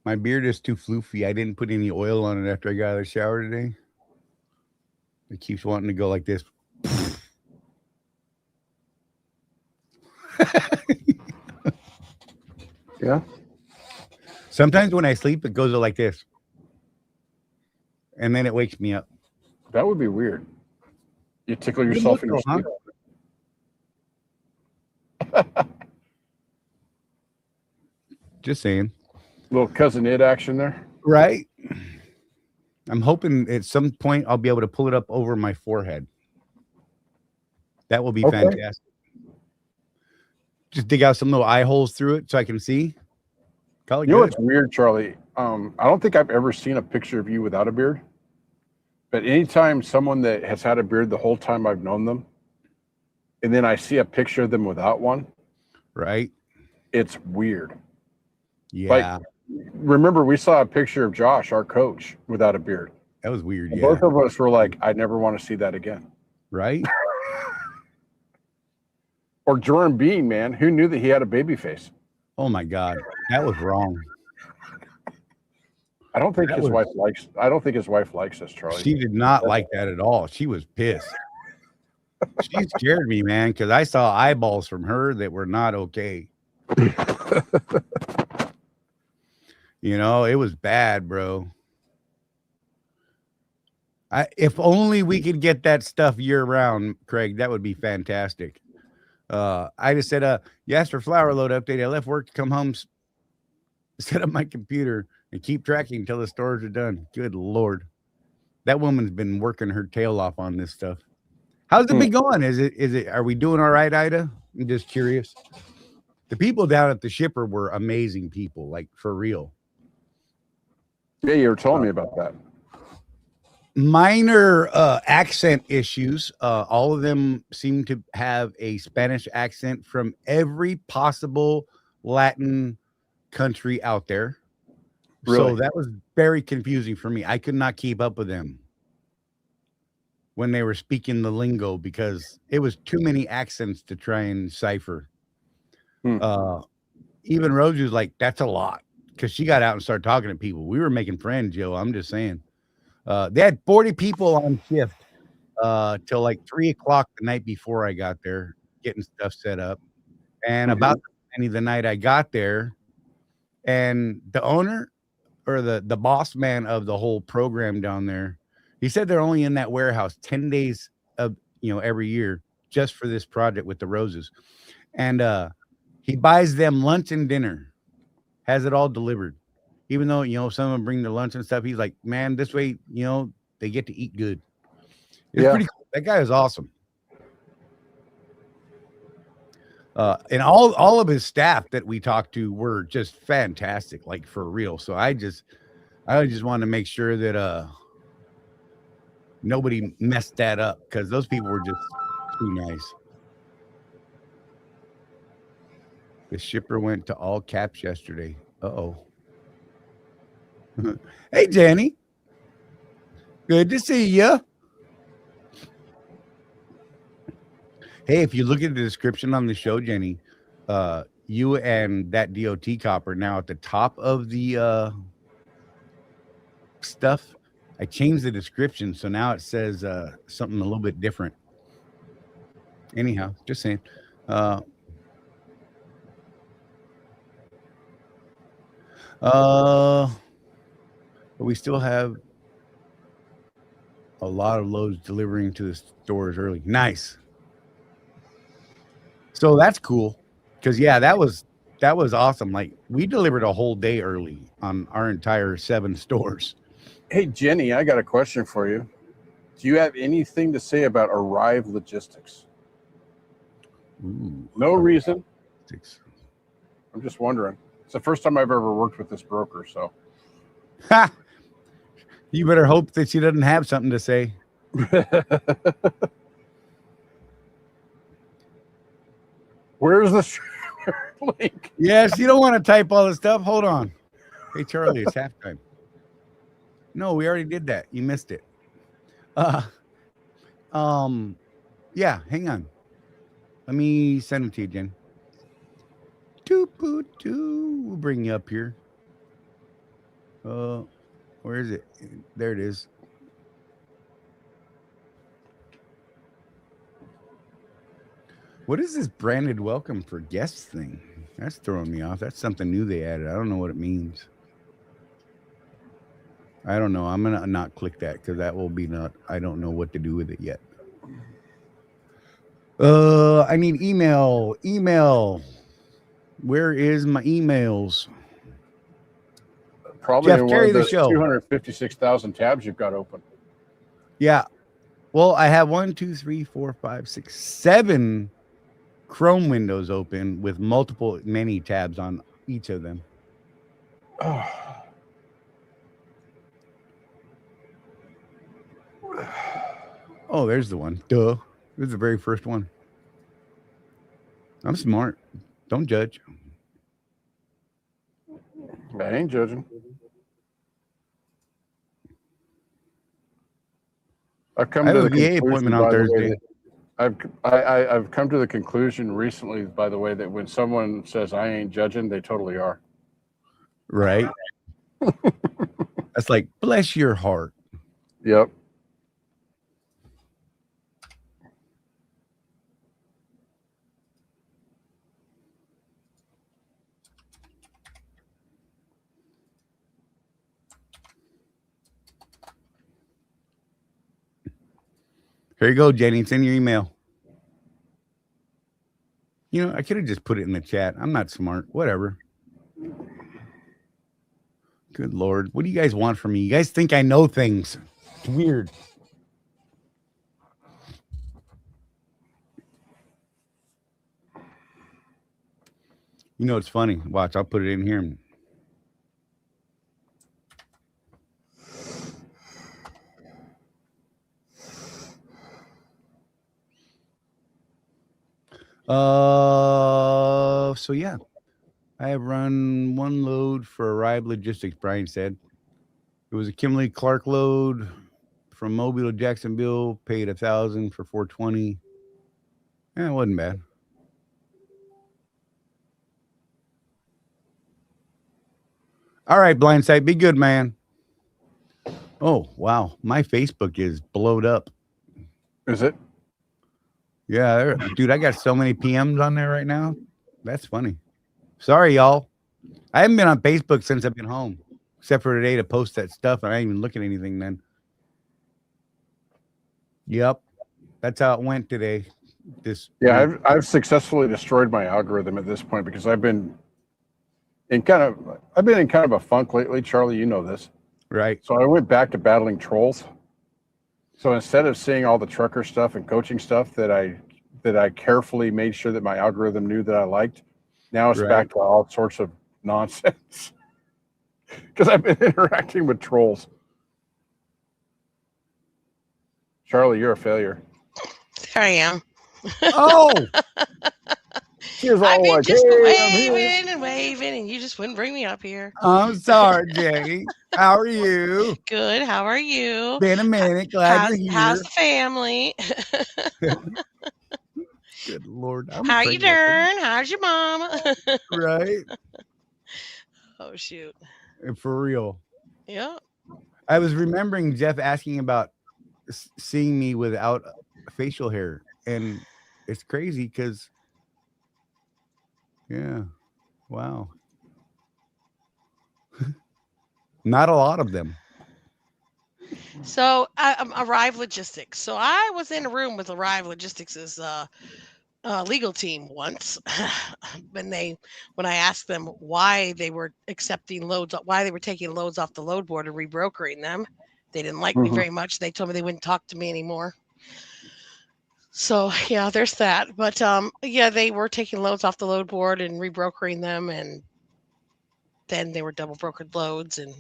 My beard is too floofy. I didn't put any oil on it after I got out of the shower today. It keeps wanting to go like this. Yeah. Sometimes when I sleep, it goes like this. And then it wakes me up. That would be weird. You tickle yourself in your sleep. Just saying. Little cousin Id action there. Right. I'm hoping at some point I'll be able to pull it up over my forehead. That will be fantastic. Just dig out some little eye holes through it so I can see. You know what's weird, Charlie? I don't think I've ever seen a picture of you without a beard. But anytime someone that has had a beard the whole time I've known them, and then I see a picture of them without one, right? It's weird. Yeah. Like, remember, we saw a picture of Josh, our coach, without a beard. That was weird. And yeah. both of us were like, I never want to see that again. Right? Or Jordan Bean, man. Who knew that he had a baby face? Oh my God. That was wrong. I don't think his wife likes us, Charlie. She did not like that at all. She was pissed. She scared me, man, because I saw eyeballs from her that were not okay. It was bad, bro. If only we could get that stuff year round, Craig, that would be fantastic. I just said, you asked for flower load update. I left work to come home, set up my computer, and keep tracking until the stores are done. Good Lord. That woman's been working her tail off on this stuff. How's it been going? Are we doing all right, Ida? I'm just curious. The people down at the shipper were amazing people, like for real. Yeah, you were telling me about that. Minor accent issues. All of them seem to have a Spanish accent from every possible Latin country out there. Really? So that was very confusing for me. I could not keep up with them when they were speaking the lingo because it was too many accents to try and cipher. Even Rose was like, that's a lot, because she got out and started talking to people. We were making friends, Joe. I'm just saying. They had 40 people on shift till like 3:00 the night before I got there, getting stuff set up. And about the night I got there, and the owner or the boss man of the whole program down there, he said they're only in that warehouse 10 days of every year just for this project with the roses. And he buys them lunch and dinner, has it all delivered. Even though, some of them bring their lunch and stuff, he's like, man, this way, they get to eat good. It's pretty cool. That guy is awesome. And all of his staff that we talked to were just fantastic, like for real. So I just wanted to make sure that nobody messed that up, because those people were just too nice. The shipper went to all caps yesterday. Uh-oh. Hey, Jenny. Good to see you. Hey, if you look at the description on the show, Jenny, you and that DOT cop are now at the top of the stuff. I changed the description, so now it says something a little bit different. Anyhow, just saying. Uh, but we still have a lot of loads delivering to the stores early. Nice. So that's cool. Because yeah, that was awesome. Like we delivered a whole day early on our entire 7 stores. Hey, Jenny, I got a question for you. Do you have anything to say about Arrive Logistics? Ooh, No reason. 6. I'm just wondering. It's the first time I've ever worked with this broker, so. Ha! You better hope that she doesn't have something to say. Where's the link? Yes, you don't want to type all this stuff. Hold on. Hey, Charlie, it's halftime. No, we already did that. You missed it. Yeah, hang on. Let me send it to you, Jen. We'll bring you up here. Where is it? There it is. What is this branded welcome for guests thing? That's throwing me off. That's something new they added. I don't know what it means. I don't know. I'm gonna not click that because that will be not. I don't know what to do with it yet. I need email. Email. Where is my emails? Probably Jeff, in one carry of the the show. 256,000 tabs you've got open. Yeah. Well, I have 1, 2, 3, 4, 5, 6, 7 Chrome windows open with many tabs on each of them. Oh, there's the one. Duh. This is the very first one. I'm smart. Don't judge. I ain't judging. I've come I have to a the VA conclusion, appointment on by the way, Thursday. that I've come to the conclusion recently, by the way, that when someone says I ain't judging, they totally are. Right? That's like, bless your heart. Yep. Here you go, Jenny. Send your email. You know, I could have just put it in the chat. I'm not smart. Whatever. Good Lord. What do you guys want from me? You guys think I know things. It's weird. You know, it's funny. Watch, I'll put it in here. So yeah, I have run 1 load for Arrive Logistics. Brian said it was a Kimberly Clark load from Mobile to Jacksonville. Paid $1,000 for 420. Yeah, it wasn't bad. All right, Blindside, be good, man. Oh wow, my Facebook is blowed up. Is it? Yeah, dude, I got so many PMs on there right now. That's funny. Sorry, y'all. I haven't been on Facebook since I've been home, except for today to post that stuff. And I didn't even look at anything then. Yep, that's how it went today. I've successfully destroyed my algorithm at this point because I've been in kind of a funk lately. Charlie, you know this. Right. So I went back to battling trolls. So instead of seeing all the trucker stuff and coaching stuff that I carefully made sure that my algorithm knew that I liked, now it's back to all sorts of nonsense because I've been interacting with trolls. Charlie, you're a failure. There I am. Oh, She was all I've been like, just "Hey, waving and waving, and you just wouldn't bring me up here. I'm sorry, Jenny. How are you? Good. How are you? Been a minute. Glad you're here. How's the family? Good Lord. How you doing? How's your mama? Right. Oh shoot. For real. Yeah. I was remembering Jeff asking about seeing me without facial hair, and it's crazy because Yeah. Wow. Not a lot of them. So Arrive Logistics. So I was in a room with Arrive Logistics' legal team once when I asked them why they were accepting loads, why they were taking loads off the load board and rebrokering them. They didn't like me very much. They told me they wouldn't talk to me anymore. So yeah, there's that. But yeah, they were taking loads off the load board and rebrokering them, and then they were double brokered loads, and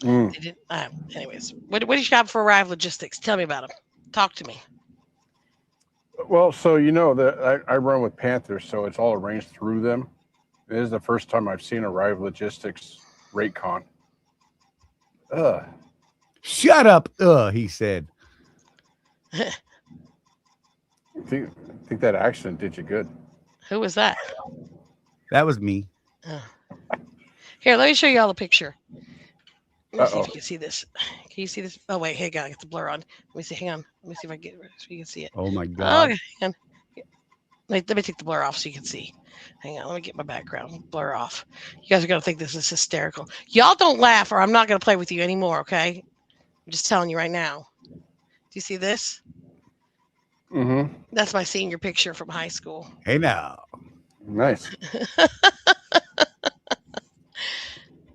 they didn't. Anyways, what do you got for Arrive Logistics? Tell me about them. Talk to me. Well, so you know that I run with Panthers, so it's all arranged through them. This is the first time I've seen Arrive Logistics rate con. Shut up, he said. I think that accident did you good. Who was that? That was me. Here, let me show you all the picture. Let me see if Uh-oh. you can see this. Can you see this? Oh wait, hey, I got the blur on. Let me see. Hang on. Let me see if I get it so you can see it. Oh my Oh, God. okay. Hang on. Let me take the blur off so you can see. Hang on. Let me get my background blur off. You guys are gonna think this is hysterical. Y'all don't laugh, or I'm not gonna play with you anymore. Okay? I'm just telling you right now. Do you see this? Mm-hmm. That's my senior picture from high school. Hey now. Nice.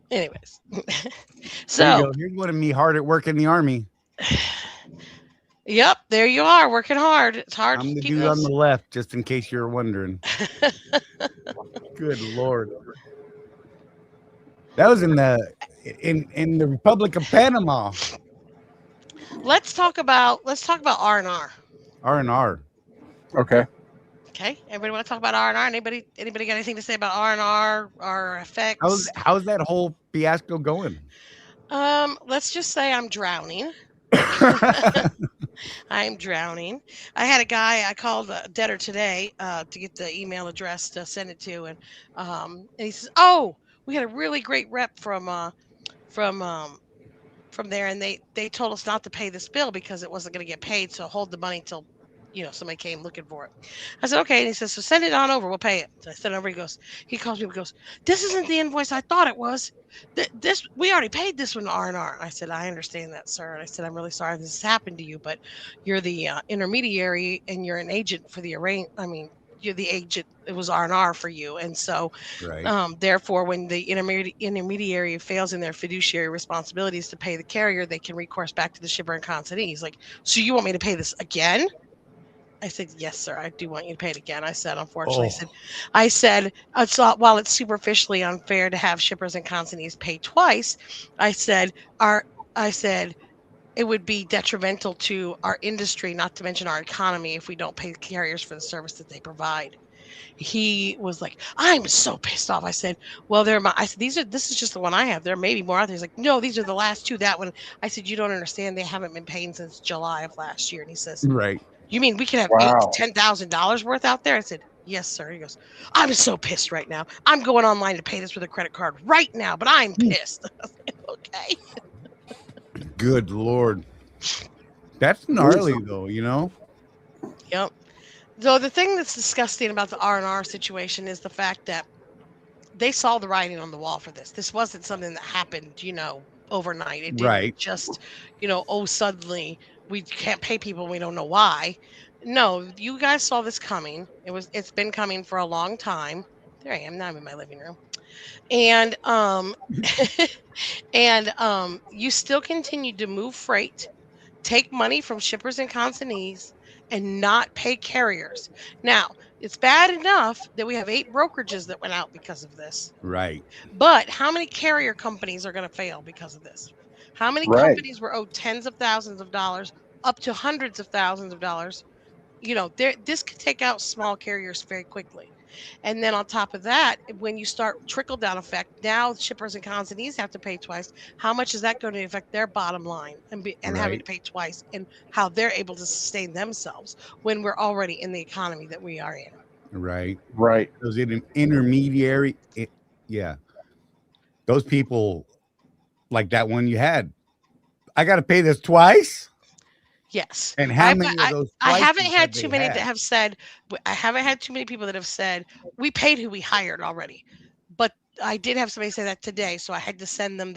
Anyways, Here you so go. Here's one of me hard at work in the Army. yep, there you are working hard. It's hard I'm to the keep dude this. on the left, just in case you're wondering. Good Lord. That was in the Republic of Panama. Let's talk about R&R. R&R. Okay. Okay, everybody want to talk about R&R? Anybody got anything to say about R&R or effects? How's that whole fiasco going? Let's just say I'm drowning. I'm drowning. I had a guy I called a debtor today to get the email address to send it to, and he says, "Oh, we had a really great rep from there, and they told us not to pay this bill because it wasn't going to get paid. So hold the money till somebody came looking for it." I said, "Okay," and he says, "So send it on over. We'll pay it." So I sent it over. He calls me and goes, "This isn't the invoice I thought it was. This we already paid this one to R&R." I said, "I understand that, sir." And I said, "I'm really sorry this has happened to you, but you're the intermediary and you're an agent for the you're the agent. It was R&R for you, and so Right. therefore, when the intermediary fails in their fiduciary responsibilities to pay the carrier, they can recourse back to the shipper and consignee." He's like, "So you want me to pay this again?" I said, "Yes, sir. I do want you to pay it again." I said, "Unfortunately," I said, while it's superficially unfair to have shippers and consignees pay twice, I said, it would be detrimental to our industry, not to mention our economy, if we don't pay carriers for the service that they provide." He was like, "I'm so pissed off." I said, "Well, I said, this is just the one I have. There may be more out there." He's like, "No, these are the last two. That one." I said, "You don't understand. They haven't been paying since July of last year." And he says, Right. "You mean we could have Wow. $8,000 to $10,000 worth out there?" I said, "Yes, sir." He goes, "I'm so pissed right now. I'm going online to pay this with a credit card right now, but I'm pissed." I was like, "Okay." Good Lord. That's gnarly though, Yep. So the thing that's disgusting about the R&R situation is the fact that they saw the writing on the wall for this. This wasn't something that happened, overnight. It didn't Right. just, suddenly we can't pay people. We don't know why. No, you guys saw this coming. It's been coming for a long time. There I am. Now I'm in my living room. And you still continued to move freight, take money from shippers and consignees, and not pay carriers. Now, it's bad enough that we have 8 brokerages that went out because of this. Right. But how many carrier companies are going to fail because of this? How many Right. companies were owed tens of thousands of dollars, up to hundreds of thousands of dollars? This could take out small carriers very quickly. And then on top of that, when you start trickle down effect, now shippers and consignees have to pay twice. How much is that going to affect their bottom line and having to Right. pay twice, and how they're able to sustain themselves when we're already in the economy that we are in? Right. Right. Those intermediary. Yeah. Those people like that one you had. I got to pay this twice. Yes. And how many of those I haven't flights had have too they many that had? have said, I haven't had too many people that have said, we paid who we hired already. But I did have somebody say that today. So I had to send them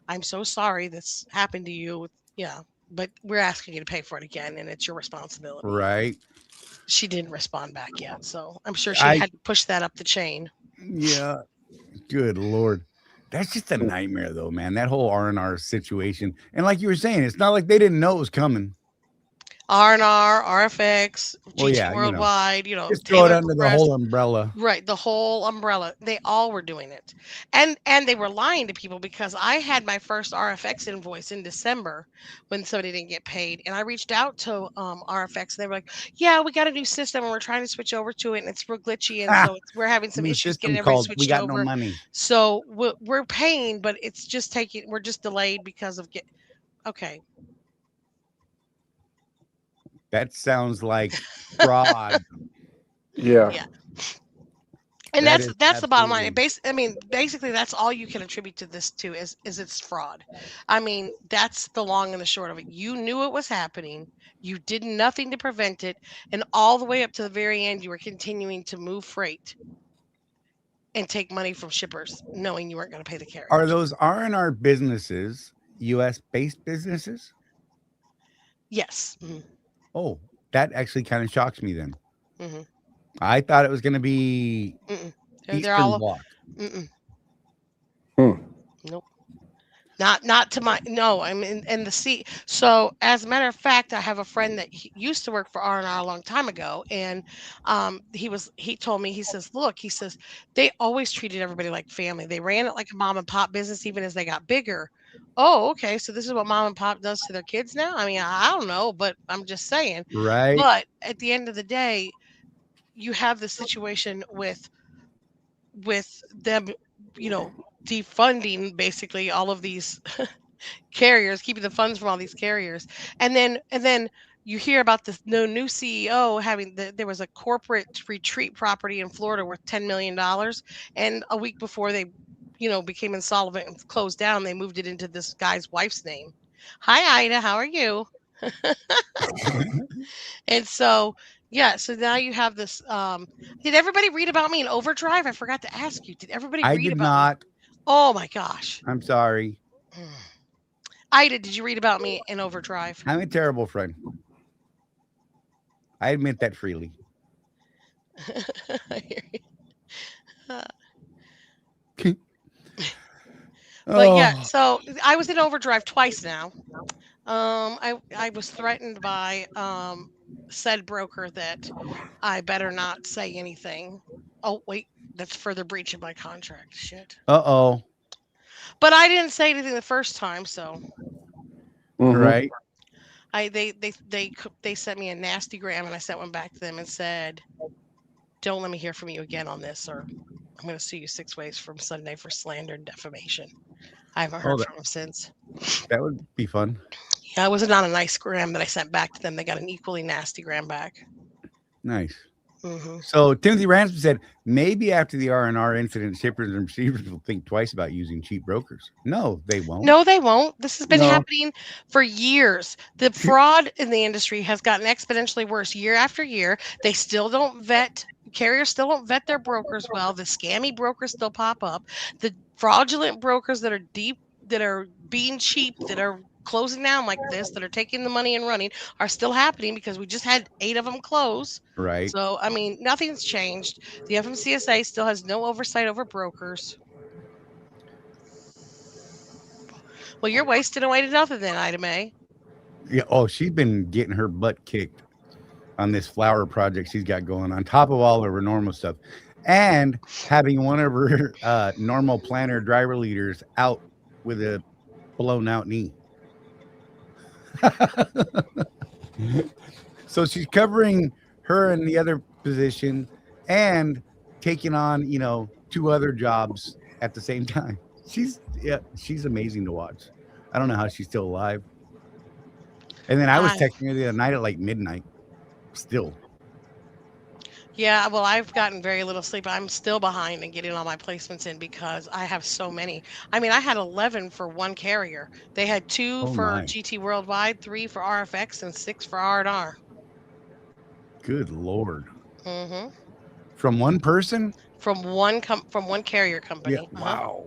I'm so sorry this happened to you. Yeah. But we're asking you to pay for it again, and it's your responsibility. Right. She didn't respond back yet. So I'm sure she I had to push that up the chain. Yeah. Good Lord. That's just a nightmare though, man. That whole R&R situation. And like you were saying, it's not like they didn't know it was coming. R&R, RFX, Well, GT yeah, Worldwide, just throw it Taylor under the Progress. whole umbrella. Right, the whole umbrella. They all were doing it. And they were lying to people because I had my first RFX invoice in December when somebody didn't get paid. And I reached out to RFX and they were like, yeah, we got a new system and we're trying to switch over to it and it's real glitchy. And Ha! so we're having some New issues getting system everybody called We switched Got No over. Money. So we're paying, but it's just we're just delayed because of okay. That sounds like fraud. Yeah. Yeah. And That is that's the bottom line. absolutely. Basically, that's all you can attribute to this to is it's fraud. I mean, that's the long and the short of it. You knew it was happening. You did nothing to prevent it, and all the way up to the very end, you were continuing to move freight and take money from shippers, knowing you weren't going to pay the Are carriers. those R&R businesses US based businesses? Yes. Oh, that actually kind of shocks me then. Mm-hmm. I thought it was going to be They're Eastern all. Bloc. Nope. Not to my no. I mean, and the sea. So as a matter of fact, I have a friend that used to work for R&R a long time ago, and he told me, he says, look, he says they always treated everybody like family. They ran it like a mom and pop business even as they got bigger. Oh, okay. So this is what mom and pop does to their kids now. I mean, I don't know, but I'm just saying. Right. But at the end of the day, you have the situation with them, defunding basically all of these carriers, keeping the funds from all these carriers, and then you hear about this new CEO having there was a corporate retreat property in Florida worth $10 million, and a week before they, became insolvent and closed down, they moved it into this guy's wife's name. Hi, Ida, how are you? And so, yeah, so now you have this. Did everybody read about me in Overdrive? I forgot to ask you. Did everybody I read did about me? not. Oh my gosh. I'm sorry. Ida, did you read about me in Overdrive? I'm a terrible friend. I admit that freely. I hear you. But yeah, Oh, so I was in Overdrive twice now. I was threatened by said broker that I better not say anything. Oh wait, that's further breach of my contract. Shit. uh-oh. But I didn't say anything the first time, so Right. they sent me a nasty gram, and I sent one back to them and said, "Don't let me hear from you again on this, or I'm going to sue you 6 ways from Sunday for slander and defamation." I haven't heard from them since. That would be fun. Yeah, it wasn't on a nice gram that I sent back to them. They got an equally nasty gram back. Nice. Mm-hmm. So Timothy Ransom said, maybe after the R&R incident, shippers and receivers will think twice about using cheap brokers. No, they won't. No, they won't. This has been No. happening for years. The fraud in the industry has gotten exponentially worse year after year. They still don't vet, carriers still don't vet their brokers well. The scammy brokers still pop up. The fraudulent brokers that are being cheap, that are closing down like this, that are taking the money and running, are still happening because we just had 8 of them close. Right. So, I mean, nothing's changed. The FMCSA still has no oversight over brokers. Well, you're wasting away to nothing then, Ida May. Yeah. Oh, she's been getting her butt kicked on this flower project she's got going on top of all of her normal stuff, and having one of her normal planner driver leaders out with a blown out knee. So she's covering her in the other position and taking on, 2 other jobs at the same time. She's amazing to watch. I don't know how she's still alive. And then I was texting her the other night at like midnight. Still. Yeah, well, I've gotten very little sleep. I'm still behind in getting all my placements in because I have so many. I mean, I had 11 for one carrier. They had two Oh for my, GT Worldwide, three for RFX, and six for R&R. good Lord. Mm-hmm. From one person? From one carrier Yeah. company. Uh-huh. Wow.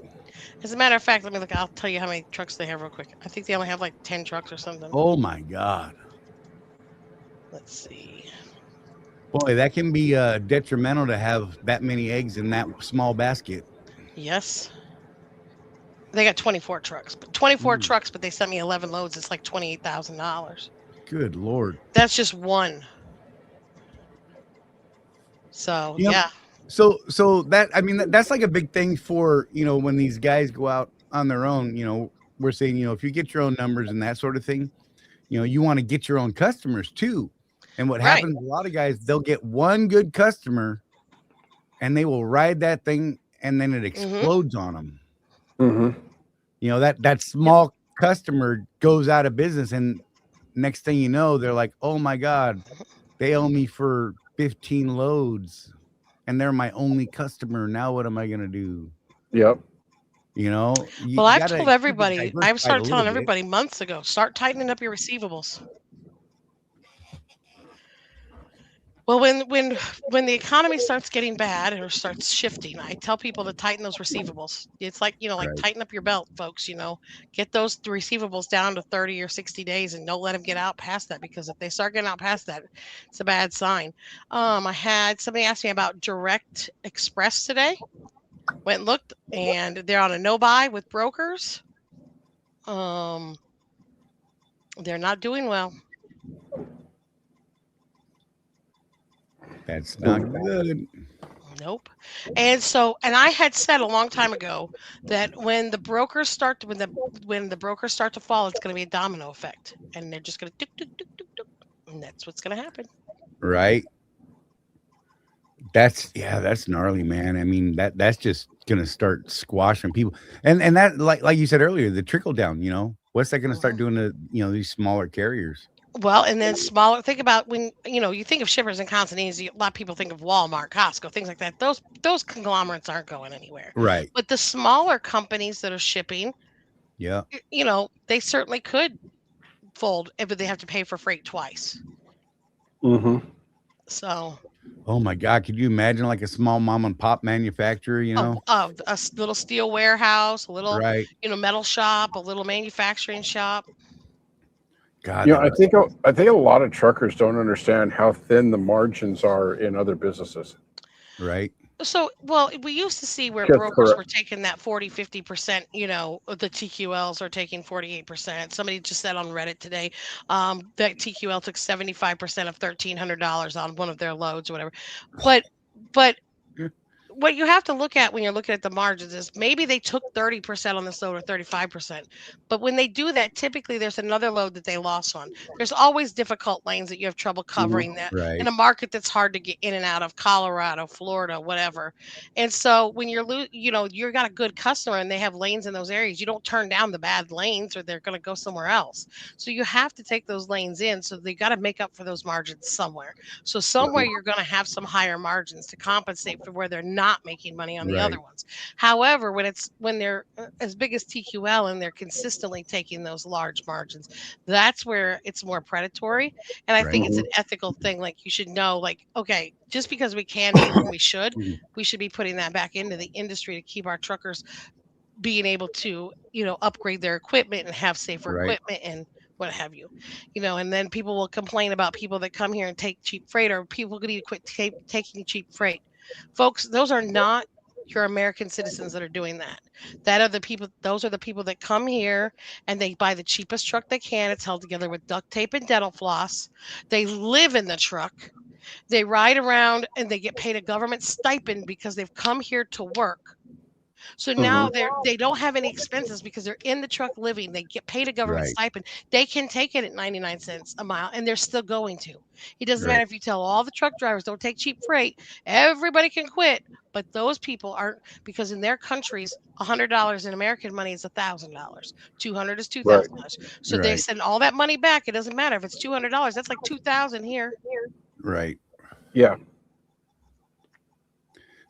As a matter of fact, let me look. I'll tell you how many trucks they have real quick. I think they only have like 10 trucks or something. Oh my God. Let's see. Boy, that can be detrimental to have that many eggs in that small basket. Yes. They got 24 trucks, but 24 Mm, trucks, but they sent me 11 loads. It's like $28,000. good Lord. That's just one. So, You know, yeah. so that I mean that's like a big thing for when these guys go out on their own. We're saying if you get your own numbers and that sort of thing, you want to get your own customers too. And what Right. happens, a lot of guys, they'll get one good customer and they will ride that thing and then it Mhm. explodes on them. Mm-hmm. That Yep. small customer goes out of business and next thing you know, they're like, "Oh my God, they owe me for 15 loads and they're my only customer. Now what am I gonna do?" Yep. You Well, I've gotta told keep it everybody, I've diversified a started little telling bit. everybody months ago, start tightening up your receivables. Well, when the economy starts getting bad or starts shifting, I tell people to tighten those receivables. It's like, like Right. tighten up your belt, folks, get those receivables down to 30 or 60 days and don't let them get out past that because if they start getting out past that, it's a bad sign. I had somebody ask me about Direct Express today. Went and looked and they're on a no buy with brokers. Um, they're not doing well. That's not good. Nope. And I had said a long time ago that when the brokers start to fall, it's going to be a domino effect, and they're just going to tick tick tick tick tick, and that's what's going to happen. Right. That's gnarly, man. I mean, that's just gonna start squashing people. And that like you said earlier, the trickle down, what's that gonna start Mhm. doing to, these smaller carriers? Well, and then smaller. Think about when you think of shippers and consignees. A lot of people think of Walmart, Costco, things like that. Those conglomerates aren't going anywhere. Right. But the smaller companies that are shipping, Yeah. they certainly could fold, but they have to pay for freight twice. Mm-hmm. So Oh my God. Could you imagine like a small mom and pop manufacturer, little steel warehouse, a little, Right. metal shop, a little manufacturing shop. God, You know, that I would think I think a lot of truckers don't understand how thin the margins are in other businesses. right. So, well, we used to see where Just brokers for were taking that 40, 50%, the TQLs are taking 48%. Somebody just said on Reddit today, that TQL took 75% of $1,300 on one of their loads or whatever. But, but Yeah. what you have to look at when you're looking at the margins is maybe they took 30% on this load or 35%. But when they do that, typically there's another load that they lost on. There's always difficult lanes that you have trouble Mhm. covering that in Right. a market that's hard to get in and out of Colorado, Florida, whatever. And so when you've got a good customer and they have lanes in those areas, you don't turn down the bad lanes or they're going to go somewhere else. So you have to take those lanes in. So they got to make up for those margins somewhere. So somewhere you're going to have some higher margins to compensate for where they're not making money on the Right. other ones. However, when they're as big as TQL and they're consistently taking those large margins, that's where it's more predatory. And I think Right. it's an ethical thing. Like you should know, like, okay, just because we can more than Mhm. we should be putting that back into the industry to keep our truckers being able to, upgrade their equipment and have safer Right. equipment and what have you. And then people will complain about people that come here and take cheap freight or people need to quit taking cheap freight. Folks, those are not your American citizens that are doing that. Those are the people that come here and they buy the cheapest truck they can. It's held together with duct tape and dental floss. They live in the truck. They ride around and they get paid a government stipend because they've come here to work. So now Mhm. they don't have any expenses because they're in the truck living. They get paid a government Right. stipend. They can take it at 99 cents a mile and they're still going to. It doesn't Right. matter if you tell all the truck drivers don't take cheap freight, everybody can quit. But those people aren't because in their countries, $100 in American money is $1,000. 200 is Right. $2,000. So they Right. send all that money back. It doesn't matter if it's $200. That's like 2,000 here. Right. Yeah.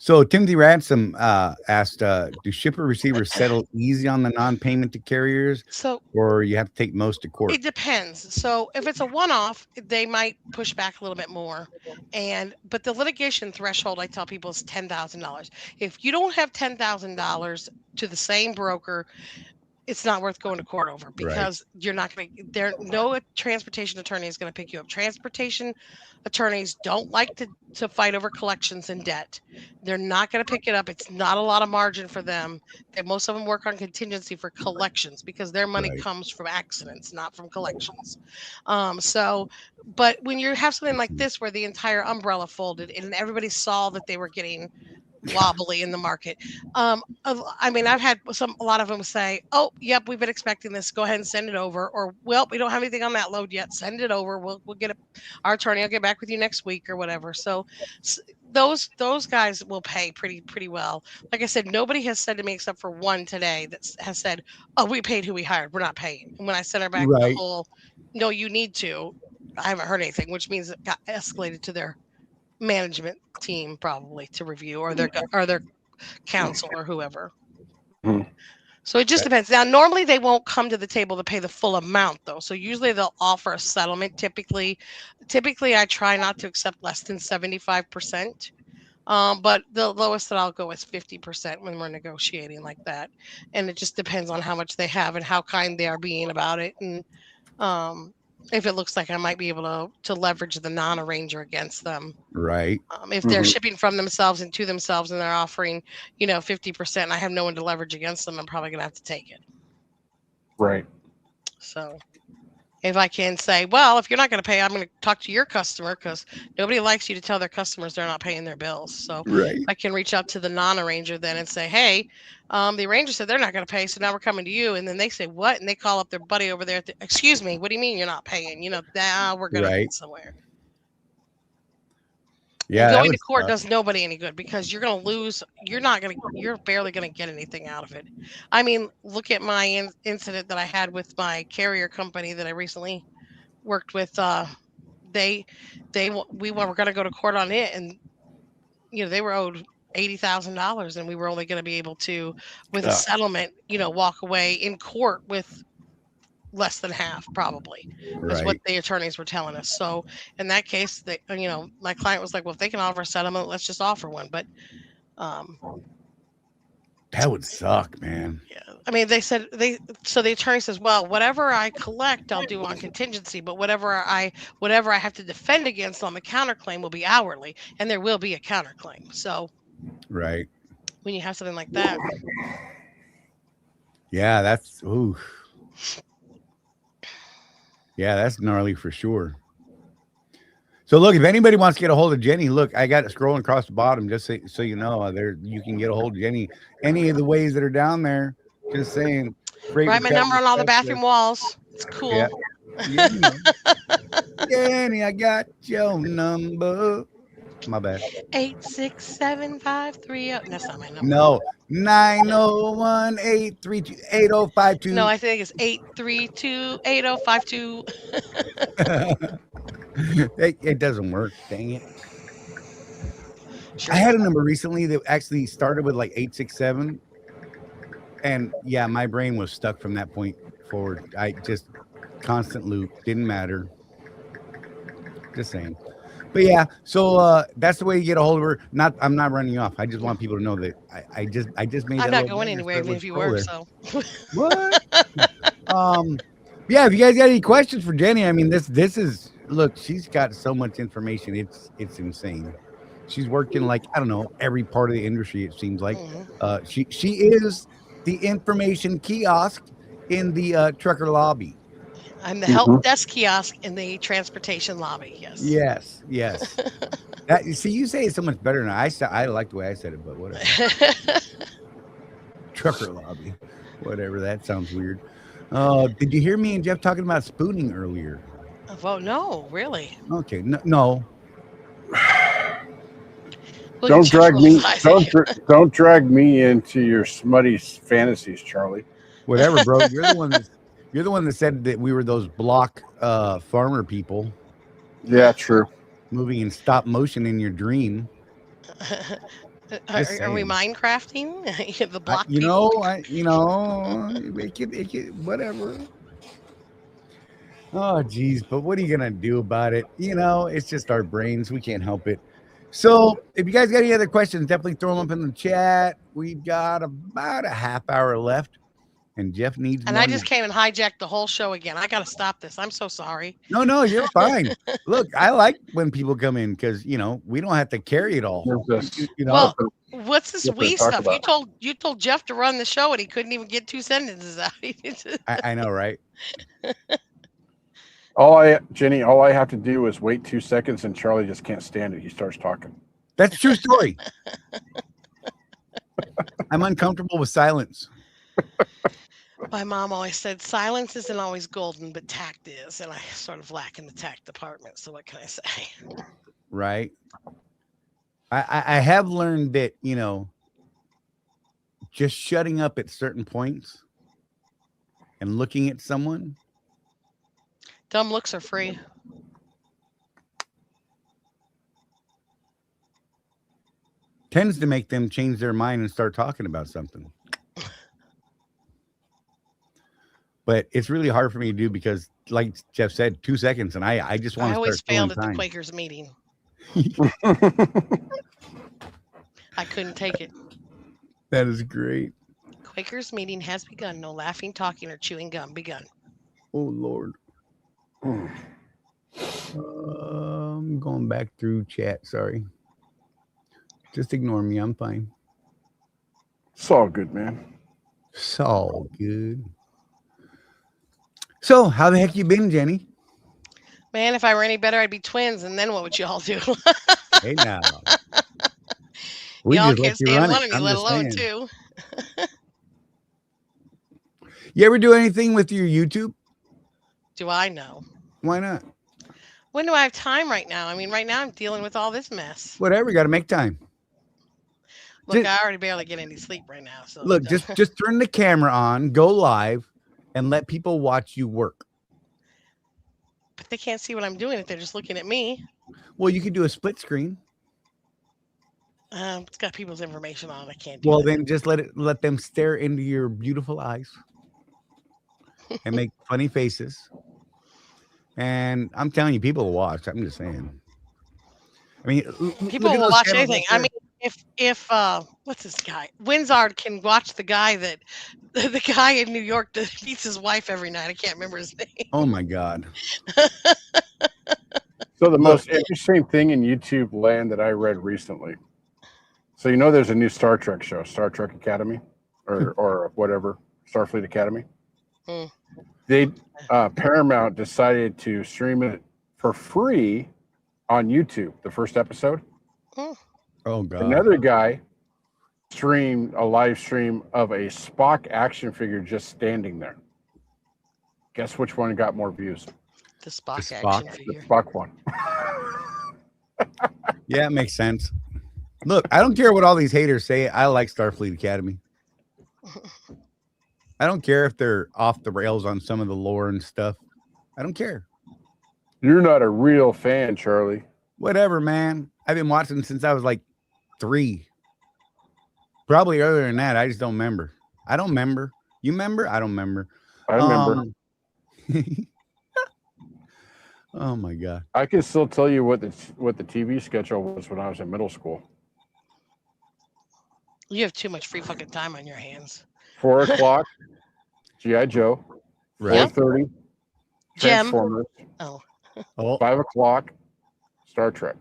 So Timothy Ransom asked, do shipper receivers settle easy on the non-payment to carriers, So or you have to take most to court? it depends. So if it's a one-off, they might push back a little bit more. But the litigation threshold, I tell people, is $10,000. If you don't have $10,000 to the same broker, it's not worth going to court over, Right. because you're not going to there no transportation attorney is going to pick you up. Transportation attorneys don't like to fight over collections and debt. They're not going to pick it up. It's not a lot of margin for them. Most of them work on contingency for collections because their money Right. comes from accidents, not from collections. But when you have something like this where the entire umbrella folded and everybody saw that they were getting wobbly in the market. I mean, I've had a lot of them say, "Oh, yep, we've been expecting this. Go ahead and send it over." Or, "Well, we don't have anything on that load yet. Send it over. We'll get it. Our attorney will get back with you next week or whatever." So those guys will pay pretty well. Like I said, nobody has said to me except for one today that has said, "Oh, we paid who we hired. We're not paying." And when I sent her back the Right. whole, "No, you need to," I haven't heard anything, which means it got escalated to their management team probably to review, or their counsel or whoever. Mhm. So it just depends. Now, normally they won't come to the table to pay the full amount though. So usually they'll offer a settlement. Typically I try not to accept less than 75%. But the lowest that I'll go is 50% when we're negotiating like that. And it just depends on how much they have and how kind they are being about it. And if it looks like I might be able to leverage the non-arranger against them. Right. If they're shipping from themselves and to themselves and they're offering, 50%, and I have no one to leverage against them, I'm probably going to have to take it. Right. So if I can say, well, if you're not going to pay, I'm going to talk to your customer, because nobody likes you to tell their customers they're not paying their bills. So Right. I can reach out to the non-arranger then and say, hey, the arranger said they're not going to pay, so now we're coming to you. And then they say, what? And they call up their buddy over there. Excuse me, what do you mean you're not paying? Now we're going to Right. meet somewhere. Yeah. And that going to was court tough. does nobody any good, because you're going to lose. You're barely going to get anything out of it. I mean, look at my incident that I had with my carrier company that I recently worked with. We were going to go to court on it, and they were owed $80,000, and we were only going to be able to, with a settlement, walk away in court with less than half, probably, is what Right. the attorneys were telling us. So in that case, my client was like, well, if they can offer a settlement, let's just offer one. But That would suck, man. yeah, I mean, so the attorney says, well, whatever I collect, I'll do on contingency, but whatever I have to defend against on the counterclaim will be hourly, and there will be a counterclaim. So Right. when you have something like that, Yeah, that's ooh. Yeah, that's gnarly for sure. So look, if anybody wants to get a hold of Jenny, look, I got it scrolling across the bottom, just so you know, there you can get a hold of Jenny any of the ways that are down there. Just saying. write my number on all the bathroom walls. It's cool. Yeah. Jenny, I got your number. My bad. 867-530. That's not my number. No, 901-832-8052. No, I think it's 832-8052. It doesn't work. Dang it. Sure. I had a number recently that actually started with like 867. And yeah, my brain was stuck from that point forward. I just constant loop. Didn't matter. Just saying. But yeah, so that's the way you get a hold of her. I'm not running you off. I just want people to know that I just made. I'm that not little going banner anywhere, so even it if you would were. scroll So there. What? Yeah, if you guys got any questions for Jenny, I mean, this is, look, she's got so much information. It's insane. She's worked in, like, I don't know, every part of the industry, it seems like. She is the information kiosk in the trucker lobby. I'm the help desk kiosk in the transportation lobby. Yes. Yes. You see, you say it so much better than I like the way I said it, but whatever. Trucker lobby, whatever. That sounds weird. Did you hear me and Jeff talking about spooning earlier? Well, no, really. Okay, no. Don't drag me. Don't drag me into your smutty fantasies, Charlie. Whatever, bro. You're the one that said that we were those block farmer people. Yeah, true. Moving in stop motion in your dream. Are we saying. Minecrafting? The block You people? know, it can, whatever. Oh, geez, but what are you gonna do about it? You know, it's just our brains. We can't help it. So, if you guys got any other questions, definitely throw them up in the chat. We've got about a half hour left, and Jeff needs And more I just naps. came and hijacked the whole show again. I got to stop this. I'm so sorry. No, you're fine. Look, I like when people come in because we don't have to carry it all. There's this. Well, what's this What we they talk stuff? about. You told Jeff to run the show, and he couldn't even get 2 sentences out. I know, right? Jenny, all I have to do is wait 2 seconds, and Charlie just can't stand it. He starts talking. That's a true story. I'm uncomfortable with silence. My mom always said silence isn't always golden, but tact is, and I sort of lack in the tact department. So what can I say? Right. I have learned that just shutting up at certain points and looking at someone. Dumb looks are free. Tends to make them change their mind and start talking about something. But it's really hard for me to do because, like Jeff said, 2 seconds, and I just want to. I always start failed at time. the Quakers meeting. I couldn't take it. That is great. Quakers meeting has begun. No laughing, talking, or chewing gum begun. Oh Lord. I'm going back through chat. Sorry. Just ignore me. I'm fine. It's all good, man. It's all good. So, how the heck you been, Jenny? Man, if I were any better, I'd be twins, and then what would y'all do? Hey now. Y'all can't stand one of me, let alone two. You ever do anything with your YouTube? Do I know? Why not? When do I have time right now? I mean, right now I'm dealing with all this mess. Whatever, you got to make time. Look, I already barely get any sleep right now. So look, just turn the camera on, go live, and let people watch you work. But they can't see what I'm doing if they're just looking at me. Well, you could do a split screen. It's got people's information on it. I can't do Well, that. then just let them stare into your beautiful eyes and make funny faces. And I'm telling you, people will watch. I'm just saying. I mean, people will watch anything. I mean, if what's this guy? Winzard can watch the guy that the guy in New York that beats his wife every night. I can't remember his name. Oh my God. So the most interesting thing in YouTube land that I read recently. So there's a new Star Trek show, Star Trek Academy, or whatever, Starfleet Academy. They Paramount decided to stream it for free on YouTube. The first episode. Oh God. Another guy streamed a live stream of a Spock action figure just standing there. Guess which one got more views? The Spock action figure. The Spock one. Yeah, it makes sense. Look, I don't care what all these haters say. I like Starfleet Academy. I don't care if they're off the rails on some of the lore and stuff. I don't care. You're not a real fan, Charlie. Whatever, man. I've been watching since I was like 3. Probably earlier than that. I just don't remember. I don't remember. You remember? I don't remember. I remember. Oh my God. I can still tell you what the TV schedule was when I was in middle school. You have too much free fucking time on your hands. 4 o'clock, G.I. Joe. Right. 4:30, Transformers. Oh. 5 o'clock, Star Trek.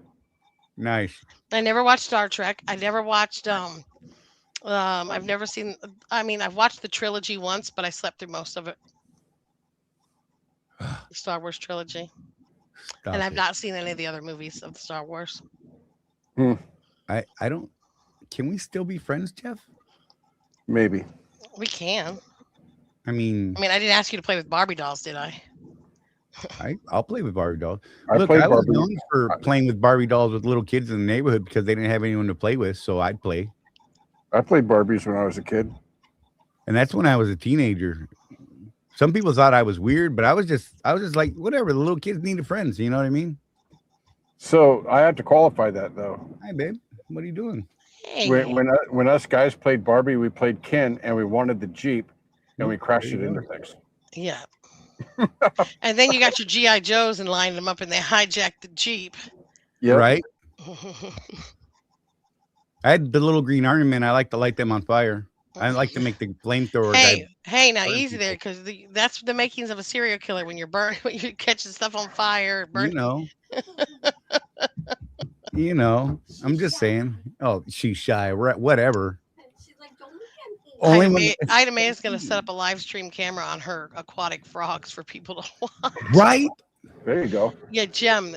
Nice. I never watched Star Trek. I never watched I've never seen I've watched the trilogy once, but I slept through most of it. The Star Wars trilogy. And I've not seen any of the other movies of the Star Wars. I don't. Can we still be friends, Jeff? Maybe. We can. I mean, I didn't ask you to play with Barbie dolls, did I? I'll play with Barbie dolls. I Look, played I was Barbie. known for playing with Barbie dolls with little kids in the neighborhood because they didn't have anyone to play with, so I'd play. I played Barbies when I was a kid. And that's when I was a teenager. Some people thought I was weird, but I was just like, whatever. The little kids needed friends. You know what I mean? So I have to qualify that though. Hi, babe. What are you doing? Hey. When us guys played Barbie, we played Ken, and we wanted the Jeep, and we crashed it into things. Yeah. And then you got your GI Joes and lined them up, and they hijacked the Jeep. Yep. Right. I had the little green army men. I like to light them on fire. I like to make the flamethrower guy. Hey, now burn easy there, people. because that's the makings of a serial killer when you're when you're catching stuff on fire, burning. You know, I'm just saying. Oh, she's shy. Whatever. She's like, don't look at me. Ida May is going to set up a live stream camera on her aquatic frogs for people to watch. Right. There you go. Yeah, Gem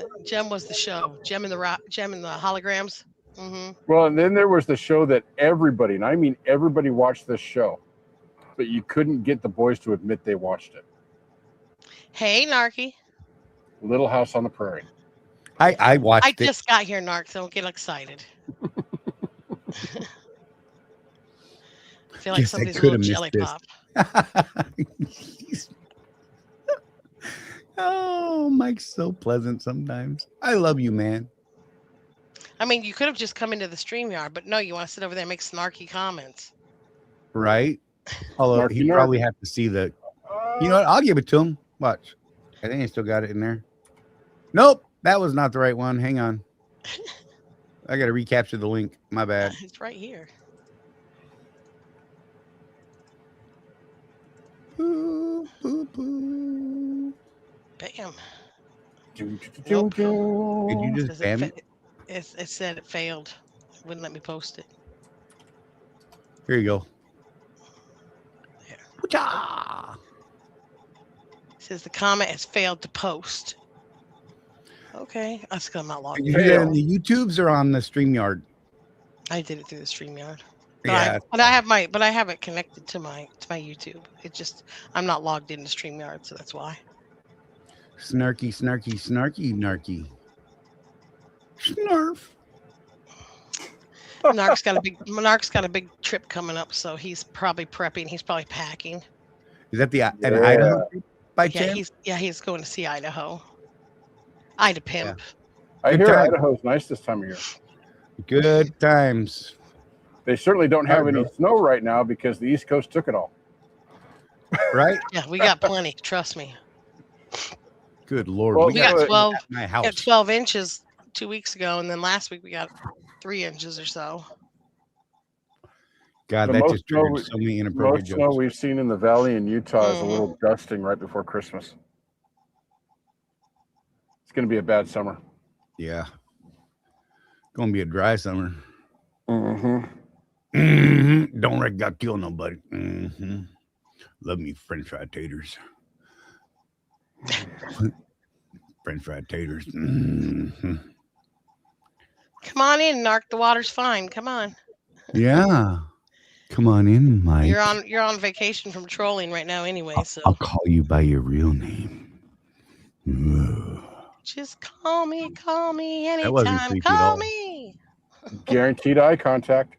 was the show. Gem and the holograms. Mm-hmm. Well, and then there was the show that everybody, and I mean everybody, watched this show, but you couldn't get the boys to admit they watched it. Hey, Narky. Little House on the Prairie. I watched it. I just got here, Narc, so don't get excited. I feel like Guess I somebody's a could little have jelly missed pop. Oh, Mike's so pleasant sometimes. I love you, man. I mean, you could have just come into the StreamYard, but no, you want to sit over there and make snarky comments. Right? Although he probably have to see the. You know what? I'll give it to him. Watch. I think he still got it in there. Nope, that was not the right one. Hang on. I got to recapture the link. My bad. It's right here. Boo, boo, boo. Bam. Nope. Did you just spam it? It said it failed. It wouldn't let me post it. Here you go. There. It says the comment has failed to post. Okay, that's because I'm not logged in. You did it on the YouTubes or on the StreamYard? I did it through the StreamYard. Yeah. But I have it connected to my YouTube. It just I'm not logged into StreamYard, so that's why. Snarky, snarky, snarky, narky. Snarf. Narc's got a big trip coming up, so he's probably prepping. He's probably packing. Is that an Idaho trip by chance? He's going to see Idaho. Ida Pimp. Yeah. I hear Idaho's nice this time of year. Good times. They certainly don't have any snow right now because the East Coast took it all. Right? Yeah, we got plenty. Trust me. Good Lord. Well, we got 12. My house. We got 12 inches 2 weeks ago, and then last week we got 3 inches or so. God, that just triggered so many inappropriate jokes. Most snow we've seen in the valley in Utah is a little dusting right before Christmas. It's going to be a bad summer. Yeah. Going to be a dry summer. Mm-hmm. Mm-hmm. Don't wreck got kill nobody. Mm-hmm. Love me French fried taters. French fried taters. Mm-hmm. Come on in, Narc. The water's fine. Come on. Yeah. Come on in, Mike. You're on vacation from trolling right now anyway, so I'll call you by your real name. Ugh. Just call me anytime. That wasn't creepy call at all. me. Guaranteed eye contact.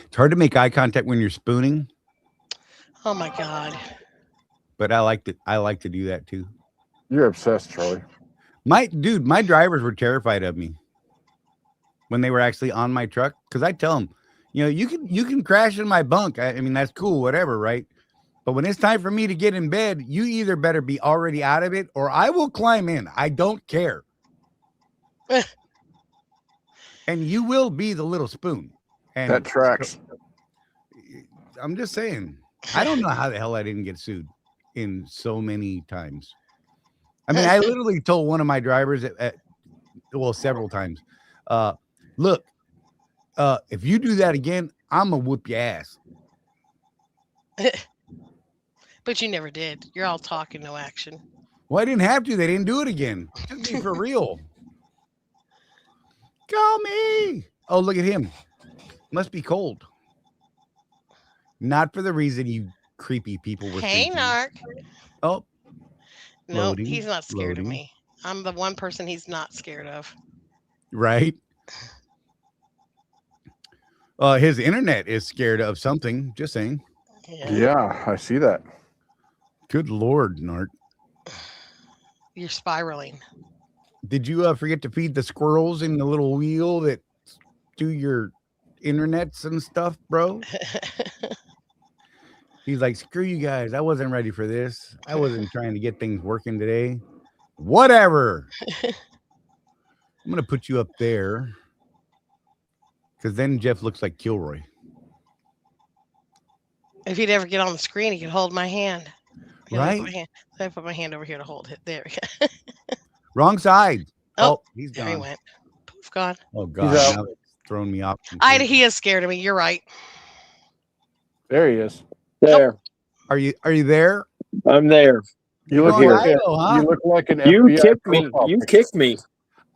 It's hard to make eye contact when you're spooning. Oh my God. But I like to do that too. You're obsessed, Charlie. My drivers were terrified of me when they were actually on my truck. Cause I tell them, you can crash in my bunk. I mean, that's cool, whatever. Right. But when it's time for me to get in bed, you either better be already out of it or I will climb in. I don't care. And you will be the little spoon. And that tracks. I'm just saying, I don't know how the hell I didn't get sued in so many times. I mean, I literally told one of my drivers several times, look, if you do that again, I'm going to whoop your ass. But you never did. You're all talking, no action. Well, I didn't have to. They didn't do it again. Just be for real. Call me. Oh, look at him. Must be cold. Not for the reason you creepy people were thinking. Narc. Oh. No, Loading, he's not scared of me. I'm the one person he's not scared of. Right? His internet is scared of something. Just saying. Yeah, I see that. Good Lord, Nart. You're spiraling. Did you forget to feed the squirrels in the little wheel that do your internets and stuff, bro? He's like, screw you guys. I wasn't ready for this. I wasn't trying to get things working today. Whatever. I'm going to put you up there because then Jeff looks like Kilroy. If he'd ever get on the screen, he could hold my hand. Right? I put my hand over here to hold it. There we go. Wrong side. Oh, he's there gone. he went. Poof, gone. Oh, God. Now it's throwing me off. He is scared of me. You're right. There he is. There. Are you there? I'm there. You look You're like on IO, huh? you look like an You FBI kicked me. profile You picture. kicked me.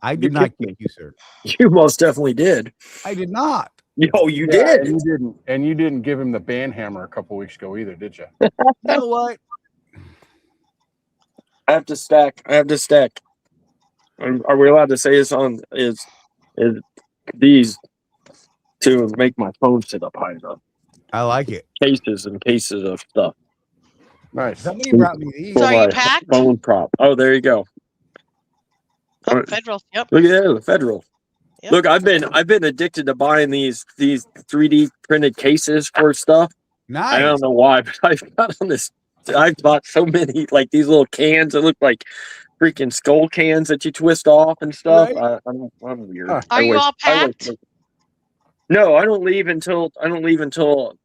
I did not kick you, sir. You most definitely did. I did not. Yo, you Yeah, did. and you didn't give him the band hammer a couple weeks ago either, did you? You know what? I have to stack. Are we allowed to say this on is these to make my phone sit up high enough? I like it. Cases and cases of stuff. Nice. Somebody brought me these. So are you my packed? phone prop. Oh, there you go. Oh, Federal. Yep. Look at that, the Federal. Yep. Look, I've been addicted to buying these 3D printed cases for stuff. Nice. I don't know why, but I've bought so many, like these little cans that look like freaking skull cans that you twist off and stuff. Right. I'm weird. Huh. Are you all packed? No, I don't leave until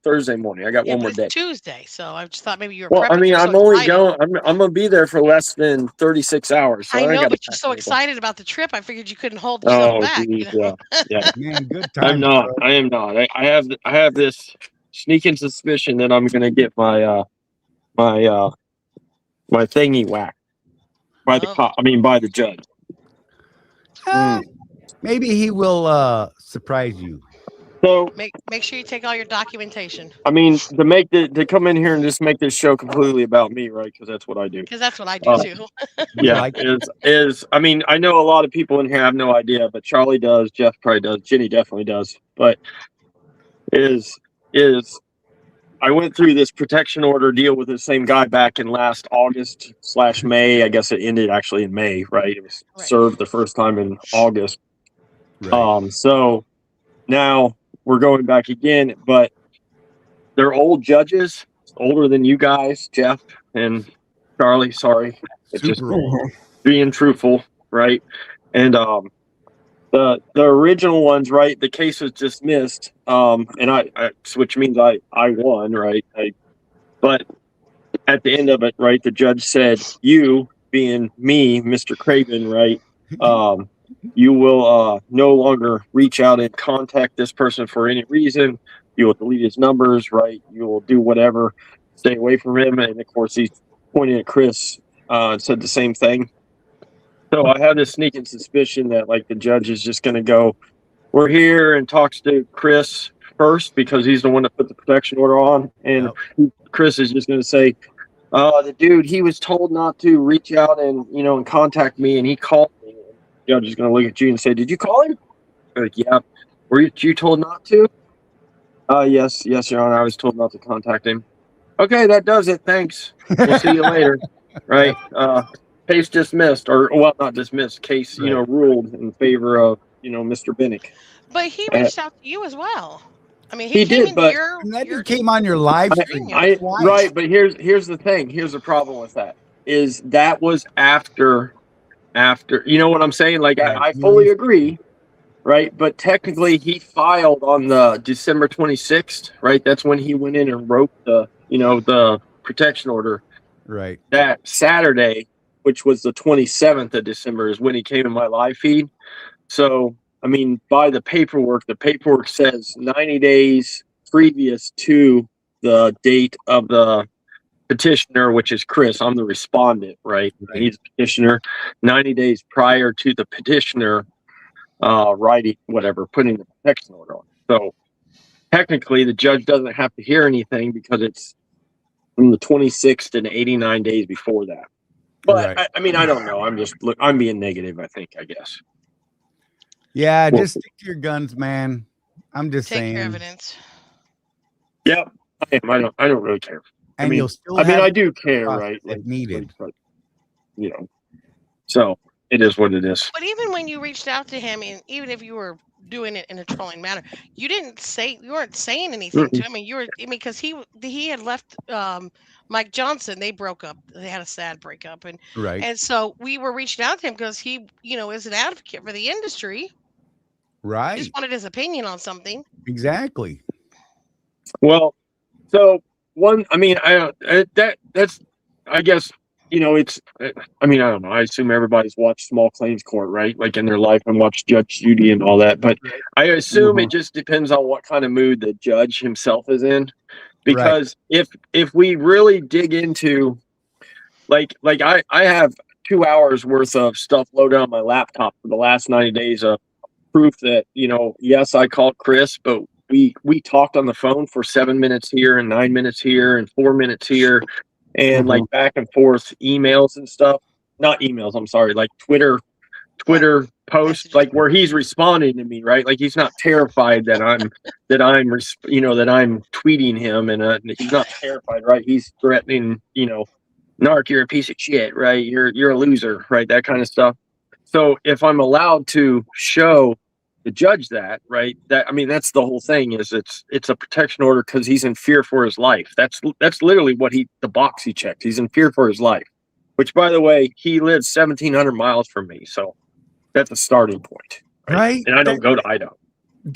Thursday morning. I got Yeah, one but more it's day. Tuesday, so I just thought maybe you were. Well, I prepping. mean, You're I'm so only excited. going. I'm gonna be there for less than 36 hours. So I know, gotta but you're pack so anything. excited about the trip. I figured you couldn't hold yourself Oh, back. geez, You know? yeah. Man, good I'm time. not. I am not. I have this sneaking suspicion that I'm gonna get my thingy whacked by the Oh. cop. I mean, by the judge. Maybe he will surprise you. So Make sure you take all your documentation, I mean, to come in here and just make this show completely about me, right? Because that's what I do. because that's what I do too. Yeah, Like- is I mean, I know a lot of people in here have no idea, but Charlie does, Jeff probably does, Ginny definitely does. But is I went through this protection order deal with the same guy back in last August/May. I guess it ended actually in May, right? It was Right. served the first time in August. Right. So now we're going back again, but they're old judges, older than you guys, Jeff and Charlie. Sorry, it's just Super old. being truthful, right? And the original ones, right? The case was dismissed, and I which means I won, right? But at the end of it, right, the judge said, "You, being me, Mr. Craven, right? You will no longer reach out and contact this person for any reason. You will delete his numbers, right? You will do whatever, stay away from him." And of course, he's pointing at Chris and said the same thing. So I have this sneaking suspicion that like the judge is just going to go, "We're here," and talks to Chris first because he's the one that put the protection order on, and Chris is just going to say, "The dude, he was told not to reach out and and contact me, and he called me." The judge is going to look at you and say, "Did you call him?" You're like, "Yeah." "Were you told not to?" Yes, Your Honor. I was told not to contact him." "Okay, that does it. Thanks. We'll see you later." Right? Case dismissed, or well, not dismissed. Case, ruled in favor of Mr. Binnick. But he reached out to you as well. I mean, He he came did, into but- And that just came on your live stream. twice. Right, but here's the thing. Here's the problem with that is that was after. You know what I'm saying? Like I fully agree, right? But technically, he filed on the December 26th, right? That's when he went in and wrote the the protection order. Right. That Saturday, which was the 27th of December, is when he came in my live feed. So, I mean, by the paperwork says 90 days previous to the date of the petitioner, which is Chris. I'm the respondent, right? He's the petitioner. 90 days prior to the petitioner putting the protection order on. So, technically, the judge doesn't have to hear anything because it's from the 26th and 89 days before that. But Right. I mean, I don't know. I'm being negative, I think, I guess. Yeah, just stick to your guns, man. I'm just Take saying. your evidence. Yep. I don't really care. And I mean, you'll still I have do care, process right? if needed. But, so it is what it is. But even when you reached out to him, and even if you were doing it in a trolling manner, you weren't saying anything to him, and because he had left Mike Johnson. They broke up. They had a sad breakup, Right. and so we were reaching out to him because he, is an advocate for the industry. Right. Just wanted his opinion on something. Exactly. Well, so one, I mean, that's, I guess, it's, I mean, I don't know. I assume everybody's watched small claims court, right? Like in their life, and watched Judge Judy and all that. But I assume it just depends on what kind of mood the judge himself is in. Because if we really dig into, like I have 2 hours worth of stuff loaded on my laptop for the last 90 days of proof that, yes, I called Chris, but we talked on the phone for 7 minutes here and 9 minutes here and 4 minutes here, and like back and forth emails and stuff. Not emails, I'm sorry, like Twitter posts, like where he's responding to me, right? Like he's not terrified that I'm tweeting him, and he's not terrified, right? He's threatening, Narc, you're a piece of shit, right? You're a loser, right? That kind of stuff. So if I'm allowed to show the judge that, right? That's the whole thing. Is it's a protection order because he's in fear for his life. That's literally what the box he checked. He's in fear for his life. Which, by the way, he lives 1,700 miles from me, so that's a starting point, right? And I don't go to Idaho.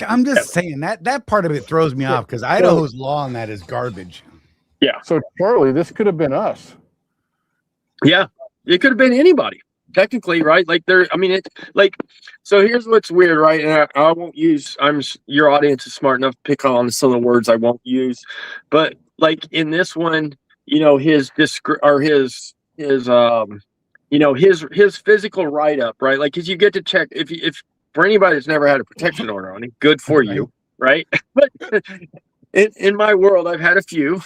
I'm just saying that part of it throws me off because Idaho's law on that is garbage. Yeah. So Charlie, this could have been us. Yeah, it could have been anybody. Technically, right? Like so here's what's weird, right? And I won't use, your audience is smart enough to pick on some of the words I won't use, but like in this one, his physical write-up, right? Like, cause you get to check if for anybody that's never had a protection order on it, good for you, right? But in my world, I've had a few.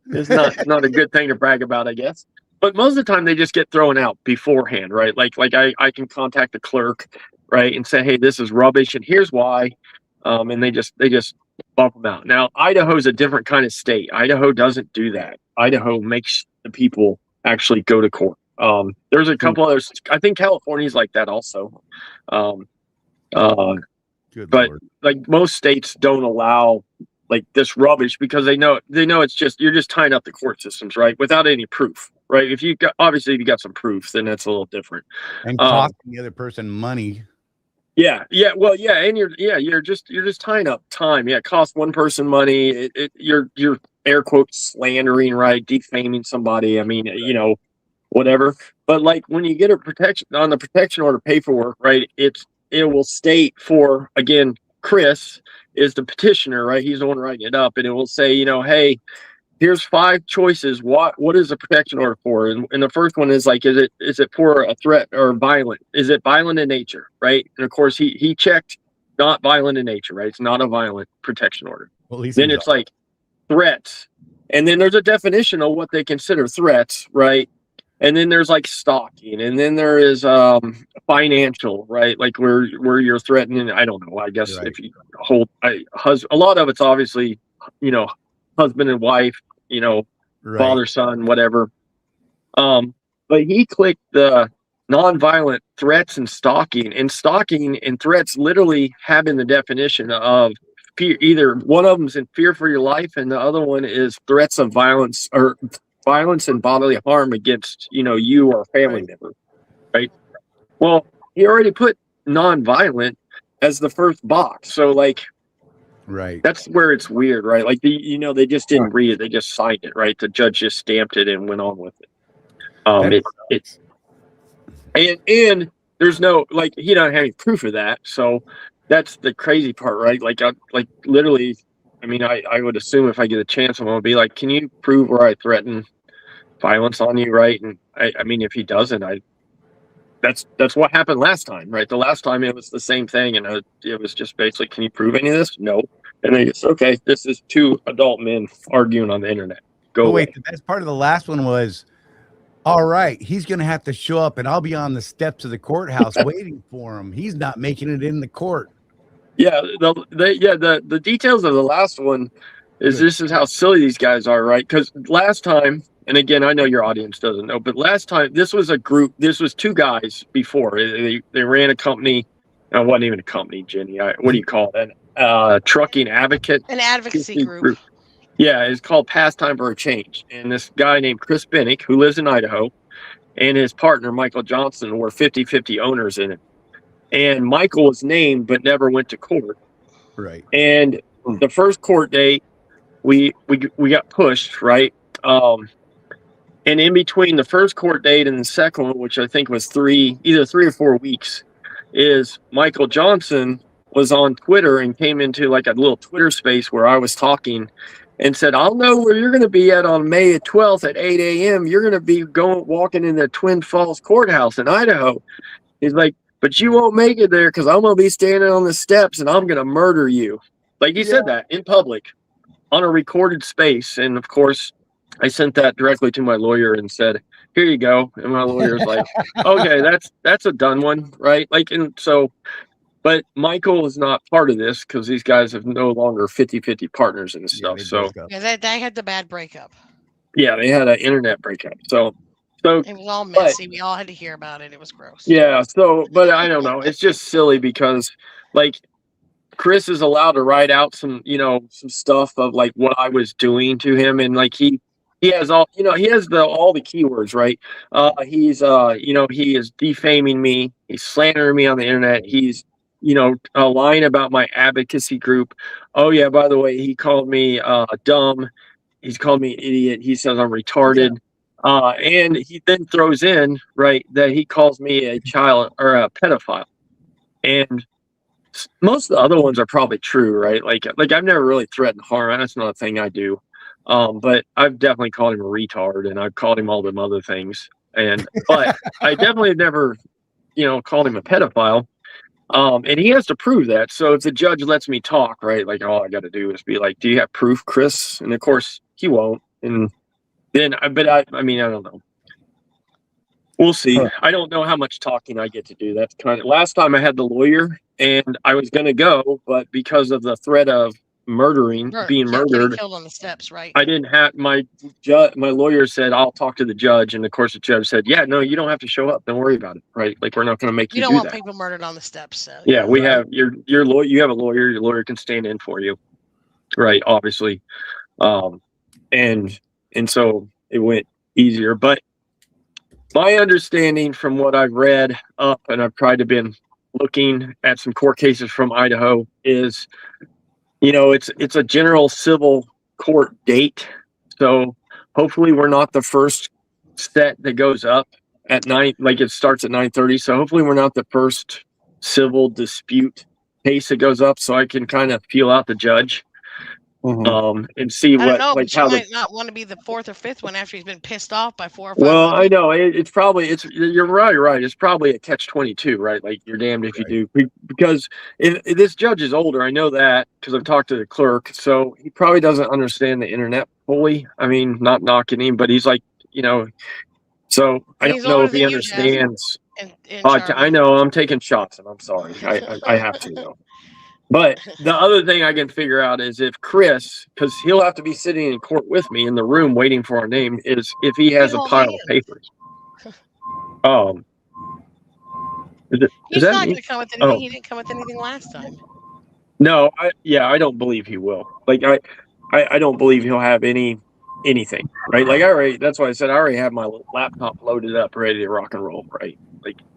It's not a good thing to brag about, I guess. But most of the time they just get thrown out beforehand, right? Like I can contact the clerk, right, and say, hey, this is rubbish, and here's why, and they just bump them out. Now Idaho's a different kind of state. Idaho doesn't do that. Idaho makes the people actually go to court. There's a couple others. I think California's like that also. But Lord. Like most states don't allow like this rubbish because they know it's just, you're just tying up the court systems, right? Without any proof, right? If you got some proof, then that's a little different. And costing the other person money. Yeah. Well, yeah. And you're just tying up time. Yeah. It costs one person money. You're air quotes slandering, right? Defaming somebody. I mean, whatever. But like when you get a protection on the protection order paperwork, right? It will state for, again, Chris is the petitioner, right? He's the one writing it up, and it will say, hey, here's 5 choices. What is a protection order for? And the first one is like, is it for a threat or violent? Is it violent in nature, right? And of course, he checked not violent in nature, right? It's not a violent protection order. Well, then it's like threats, and then there's a definition of what they consider threats, right? And then there's like stalking, and then there is financial, right? Like where you're threatening. I don't know. I guess if you hold a lot of it's obviously, husband and wife, father, son, whatever. But he clicked the nonviolent threats and stalking and threats literally having the definition of fear. Either one of them's in fear for your life, and the other one is threats of violence or violence and bodily harm against, you or a family member, right? Well, he already put nonviolent as the first box. So like, right. That's where it's weird, right? Like they just didn't read it. They just signed it, right? The judge just stamped it and went on with it. And there's no, like, he don't have any proof of that. So that's the crazy part, right? Like literally, I mean, I would assume if I get a chance, I'm going to be like, can you prove where I threaten violence on you, right? And I mean, if he doesn't, that's what happened last time, right? The last time it was the same thing, and it was just basically, can you prove any of this? No. And then it's okay. This is 2 adult men arguing on the internet. Go away. Wait, the best part of the last one was, all right, he's going to have to show up, and I'll be on the steps of the courthouse waiting for him. He's not making it in the court. Yeah, the details of the last one is this is how silly these guys are, right? Because last time, and again, I know your audience doesn't know, but last time this was a group. This was two guys before they ran a company. It wasn't even a company, Jenny. What do you call it? Trucking advocate. An advocacy group. Yeah, it's called Pastime for a Change. And this guy named Chris Bennick, who lives in Idaho, and his partner, Michael Johnson, were 50-50 owners in it. And Michael was named but never went to court. Right. And the first court date, we got pushed, right? And in between the first court date and the second one, which I think was either 3 or 4 weeks, is Michael Johnson was on Twitter and came into like a little Twitter space where I was talking and said, I'll know where you're going to be at on May 12th at 8 a.m. You're going to be walking in the Twin Falls courthouse in Idaho. He's like, but you won't make it there because I'm going to be standing on the steps and I'm going to murder you. Like he said that in public on a recorded space. And of course, I sent that directly to my lawyer and said, here you go. And my lawyer's like, okay, that's a done one, right? Like, and so, but Michael is not part of this because these guys have no longer 50-50 partners and stuff. So yeah, they had the bad breakup. Yeah, they had an internet breakup. So it was all messy. We all had to hear about it. It was gross. Yeah. So, but I don't know. It's just silly because like Chris is allowed to write out some stuff of like what I was doing to him. And like, he has all, he has all the keywords, right? He's, he is defaming me. He's slandering me on the internet. He's, lying about my advocacy group. Oh yeah. By the way, he called me, dumb. He's called me an idiot. He says I'm retarded. Yeah. And he then throws in, right, that he calls me a child or a pedophile. And most of the other ones are probably true, right? Like I've never really threatened harm. That's not a thing I do. But I've definitely called him a retard and I've called him all them other things. But I definitely never, called him a pedophile. And he has to prove that. So if the judge lets me talk, right, like all I got to do is be like, do you have proof, Chris? And of course he won't. And then, I don't know. We'll see. Huh. I don't know how much talking I get to do. That's kind of last time I had the lawyer and I was going to go, but because of the threat of being murdered, killed on the steps, right? I didn't have my lawyer said, I'll talk to the judge. And of course the judge said, yeah, no, you don't have to show up. Don't worry about it. Right. Like we're not going to make you do that. You don't want people murdered on the steps. So, yeah, we have your lawyer. You have a lawyer. Your lawyer can stand in for you. Right. Obviously. And so it went easier, but my understanding from what I've read up and I've tried to been looking at some court cases from Idaho is, it's a general civil court date. So hopefully we're not the first set that goes up at 9, like it starts at 9:30. So hopefully we're not the first civil dispute case that goes up. So I can kind of feel out the judge. Mm-hmm. And see what how might not want to be the 4th or 5th one after he's been pissed off by 4 or 5. Well, I know you're right. It's probably a catch-22, right? Like you're damned if you do, because if this judge is older, I know that because I've talked to the clerk, so he probably doesn't understand the internet fully. I mean, not knocking him, but he's like, so I don't know if he understands. I know I'm taking shots, and I'm sorry. I have to though. But the other thing I can figure out is if Chris, because he'll have to be sitting in court with me in the room waiting for our name, is if he has a pile of papers. He's not going to come with anything. He didn't come with anything last time. No, I don't believe he will. Like I don't believe he'll have anything, right? Like that's why I said I already have my laptop loaded up, ready to rock and roll, right?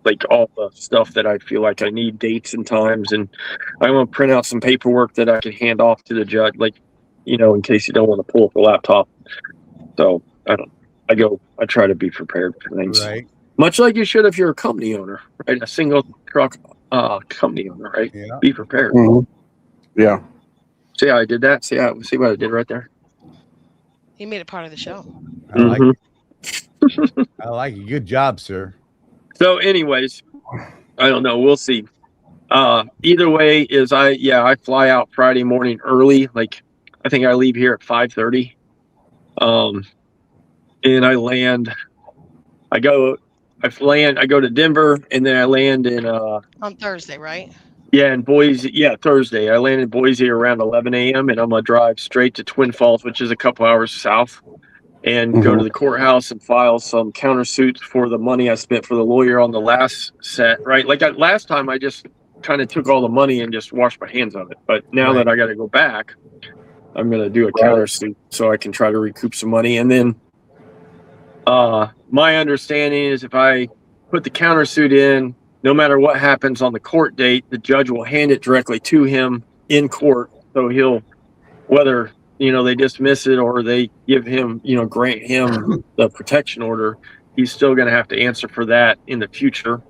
Like all the stuff that I feel like I need, dates and times, and I want to print out some paperwork that I can hand off to the judge, like, in case you don't want to pull up the laptop. So I try to be prepared for things. Right. Much like you should if you're a company owner, right? A single truck company owner, right? Yeah. Be prepared. Mm-hmm. Yeah. See how I did that? See what I did right there? He made it part of the show. I like it. I like it. Good job, sir. So anyways, I don't know. We'll see. Either way is I fly out Friday morning early. Like I think I leave here at 5:30. And I land, I go to Denver and then I land in, on Thursday, right? Yeah. In Boise. Yeah. Thursday. I land in Boise around 11 a.m. and I'm going to drive straight to Twin Falls, which is a couple hours south. and go to the courthouse and file some countersuits for the money I spent for the lawyer on the last set, right? Like last time, I just kind of took all the money and just washed my hands of it. But now that I got to go back, I'm going to do a countersuit so I can try to recoup some money. And then my understanding is if I put the countersuit in, no matter what happens on the court date, the judge will hand it directly to him in court. So he'll, whether they dismiss it or they give him, grant him the protection order, he's still going to have to answer for that in the future.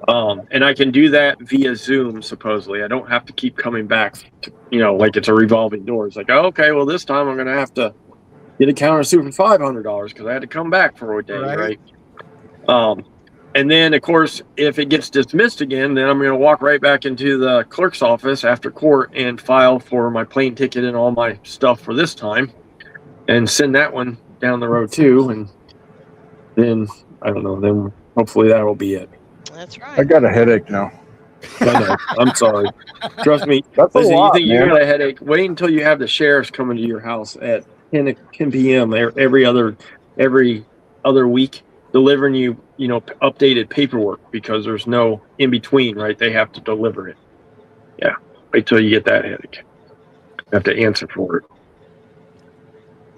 And I can do that via Zoom, supposedly. I don't have to keep coming back to, like it's a revolving door. It's like, oh, okay, well, this time I'm going to have to get a countersuit for $500 because I had to come back for a day, right? And then, of course, if it gets dismissed again, then I'm going to walk right back into the clerk's office after court and file for my plane ticket and all my stuff for this time and send that one down the road too. And then, I don't know, then hopefully that will be it. That's right. I got a headache now. I know. I'm sorry. Trust me. That's a lot, you think man. you got a headache? Wait until you have the sheriffs coming to your house at 10 p.m. every other week, delivering you, updated paperwork because there's no in between, right? They have to deliver it. Yeah. Wait till you get that headache. You have to answer for it.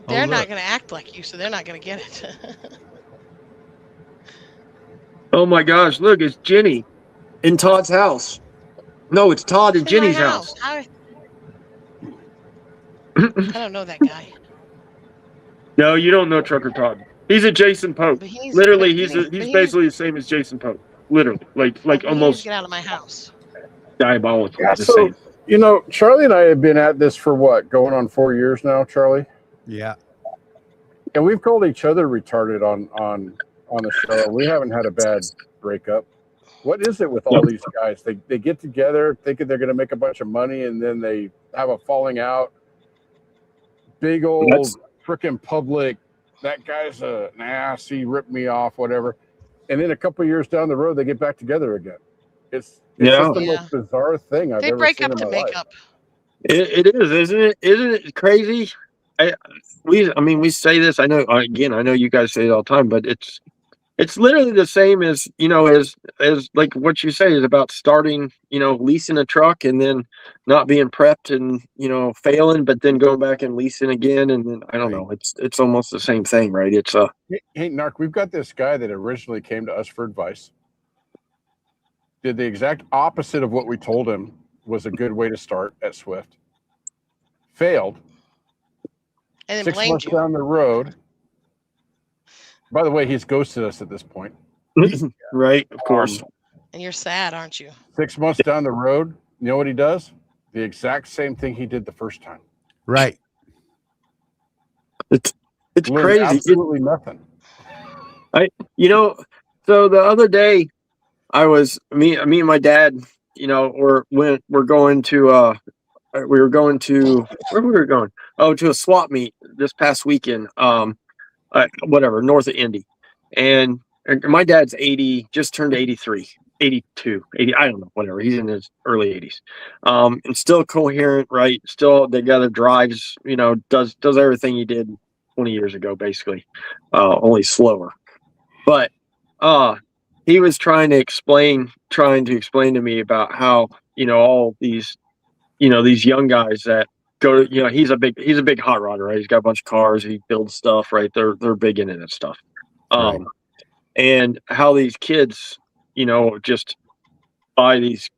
They're not going to act like you, so they're not going to get it. Oh my gosh, look, it's Jenny in Todd's house. No, it's Todd in Jenny's house. I don't know that guy. No, you don't know Trucker Todd. He's a Jason Pope. Literally, he's basically the same as Jason Pope. Literally, like almost. Get out of my house. Diabolical. Yeah, so, Charlie and I have been at this for what, going on 4 years now, Charlie? Yeah. And we've called each other retarded on the show. We haven't had a bad breakup. What is it with all these guys? They get together thinking they're going to make a bunch of money, and then they have a falling out. Big old freaking public. That guy's an ass. He ripped me off, whatever. And then a couple of years down the road, they get back together again. It's just the most bizarre thing I've ever seen. They break up in to my make life. up. It is, isn't it? Isn't it crazy? We say this. I know you guys say it all the time, but it's literally the same as as like what you say is about starting, leasing a truck and then not being prepped and failing, but then going back and leasing again, and then I don't know. It's almost the same thing, right? It's Hey, Narc, we've got this guy that originally came to us for advice. Did the exact opposite of what we told him was a good way to start at Swift. Failed. And then 6 blamed months you. down the road. By the way, he's ghosted us at this point. right, of course. And you're sad, aren't you? 6 months down the road, you know what he does? The exact same thing he did the first time. Right. It's crazy. Absolutely nothing. So the other day, I was me and my dad. We're going to we were going to where we were going. Oh, to a swap meet this past weekend. Whatever, north of Indy, and my dad's 80, just turned 83, 82, 80. I don't know, whatever. He's in his early 80s, and still coherent, right? Still together, drives, does everything he did 20 years ago, basically, only slower. But he was trying to explain to me about how all these these young guys that go to, he's a big hot rodder, right? He's got a bunch of cars, he builds stuff, right? They're big into that stuff. Right. And how these kids, just buy these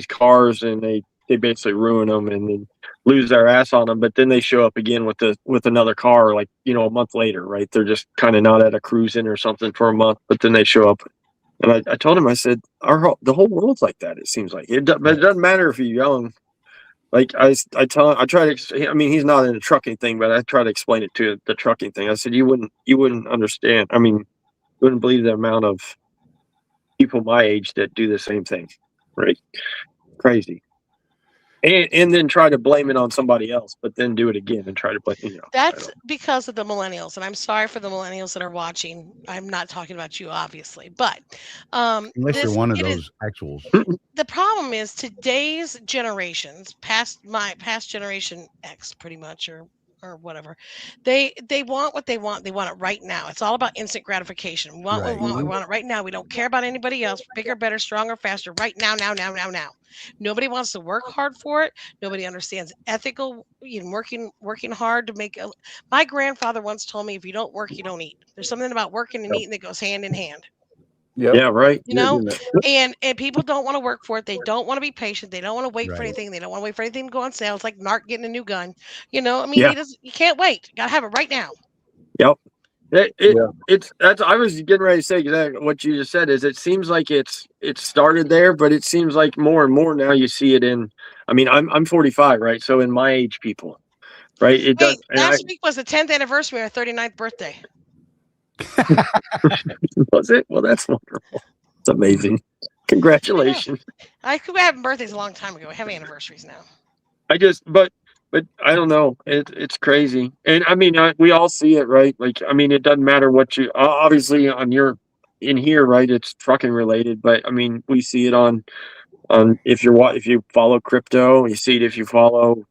cars and they basically ruin them and then lose their ass on them, but then they show up again with another car, like, a month later, right? They're just kind of not at a cruising or something for a month, but then they show up. And I told him, I said, the whole world's like that. It seems like but it doesn't matter if you're young. Like I try to, he's not in the trucking thing, but I try to explain it to the trucking thing. I said, you wouldn't understand. You wouldn't believe the amount of people my age that do the same thing, right? Crazy. And then try to blame it on somebody else, but then do it again and try to blame, That's because of the millennials, and I'm sorry for the millennials that are watching. I'm not talking about you, obviously, but Unless you're one of those actuals. The problem is today's generations, past generation X, pretty much, or or whatever. They want what they want. They want it right now. It's all about instant gratification. We want what we want. We want it right now. We don't care about anybody else. Bigger, better, stronger, faster. Right now, now, now, now, now. Nobody wants to work hard for it. Nobody understands ethical, working hard to make. My grandfather once told me, if you don't work, you don't eat. There's something about working and eating that goes hand in hand. Yep. Yeah, right. You know, and people don't want to work for it. They don't want to be patient. They don't want to wait for anything. They don't want to wait for anything to go on sale. It's like Narc getting a new gun. You know, I mean, Yeah. you can't wait. Got to have it right now. Yep. It's that's I was getting ready to say exactly what you just said. Is it seems like it started there, but it seems like more and more now you see it in. I mean, I'm 45, right? So in my age people, right? It does. Last week was the 10th anniversary of our 39th birthday. Was it? Well, that's wonderful. It's amazing. Congratulations. I could be having birthdays a long time ago. We have anniversaries now. But I don't know. It's crazy. And I mean, we all see it, right? Like, I mean, it doesn't matter what you, obviously in here, right? It's trucking related, but I mean, we see it on if you follow crypto, you see it if you follow,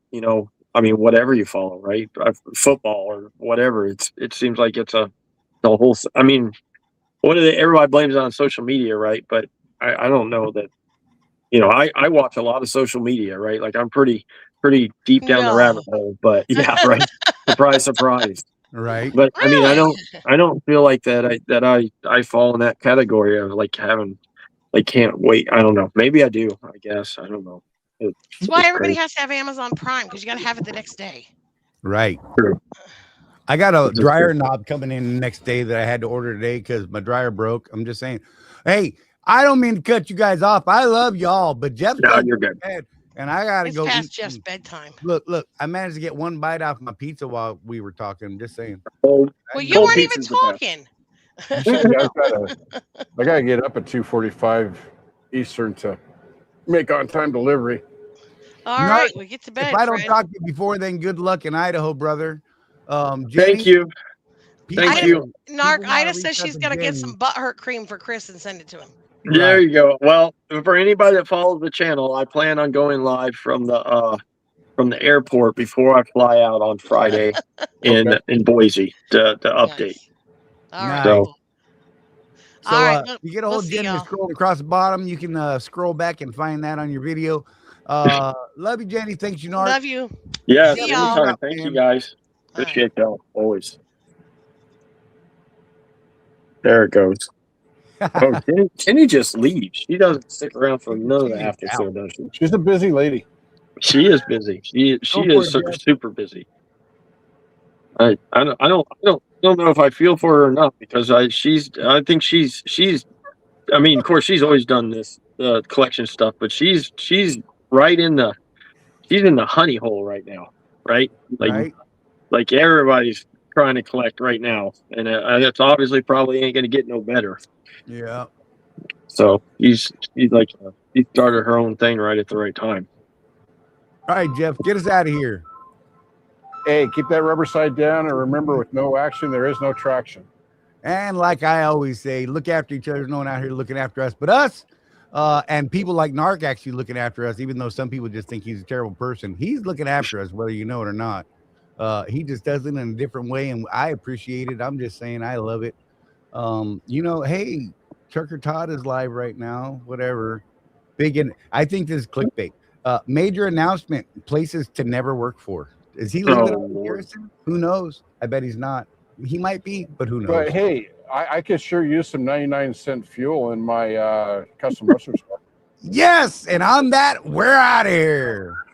I mean, whatever you follow, right? Football or whatever. It seems like it's the whole, I mean, everybody blames it on social media, right? But I don't know that, I watch a lot of social media, right? Like I'm pretty deep down the rabbit hole, but yeah, right. Surprise. Right. But I mean, I don't feel like that I fall in that category of like having, like, can't wait. I don't know. Maybe I do, I guess. I don't know. That's why everybody has to have Amazon Prime, because you got to have it the next day. Right. True. I got a dryer knob coming in the next day that I had to order today because my dryer broke. I'm just saying, hey, I don't mean to cut you guys off. I love y'all, but Jeff's you're good. And I gotta go. It's past Jeff's bedtime. Look, I managed to get one bite off my pizza while we were talking. I'm just saying. Well, you weren't even talking. I gotta get up at 2:45 Eastern to make on-time delivery. All right, we get to bed. If I don't talk to you before, then good luck in Idaho, brother. Jenny, Thank you. Thank you. Narc, Ida says she's gonna get some butthurt cream for Chris and send it to him. There you go. Well, for anybody that follows the channel, I plan on going live from the airport before I fly out on Friday in Boise to update. All right. So, all right. You get a hold of Jenny, scroll across the bottom. You can scroll back and find that on your video. Love you, Jenny. Thanks, you, Narc. Love you. Yeah, anytime. Thank you, guys. Appreciate y'all always. There it goes. Oh, Jenny just leaves. She doesn't stick around for none of the after show, does she? She's a busy lady. She is busy. She is super busy. I don't know if I feel for her or not, because I think she's I mean, of course she's always done this collection stuff, but she's right in the honey hole right now, right? Like everybody's trying to collect right now, and it's obviously probably ain't gonna get no better. Yeah. So she's like she started her own thing right at the right time. All right, Jeff, get us out of here. Hey, keep that rubber side down, and remember, with no action, there is no traction. And like I always say, look after each other. There's no one out here looking after us but us. And people like Narc actually looking after us, even though some people just think he's a terrible person. He's looking after us, whether you know it or not. He just does it in a different way, and I appreciate it. I'm just saying I love it. Hey, Trucker Todd is live right now. Whatever. I think this is clickbait. Major announcement: places to never work for. Is he living up in Garrison? Who knows? I bet he's not. He might be, but who knows? But hey, I could sure use some 99-cent fuel in my custom roaster store. Yes, and on that, we're out of here.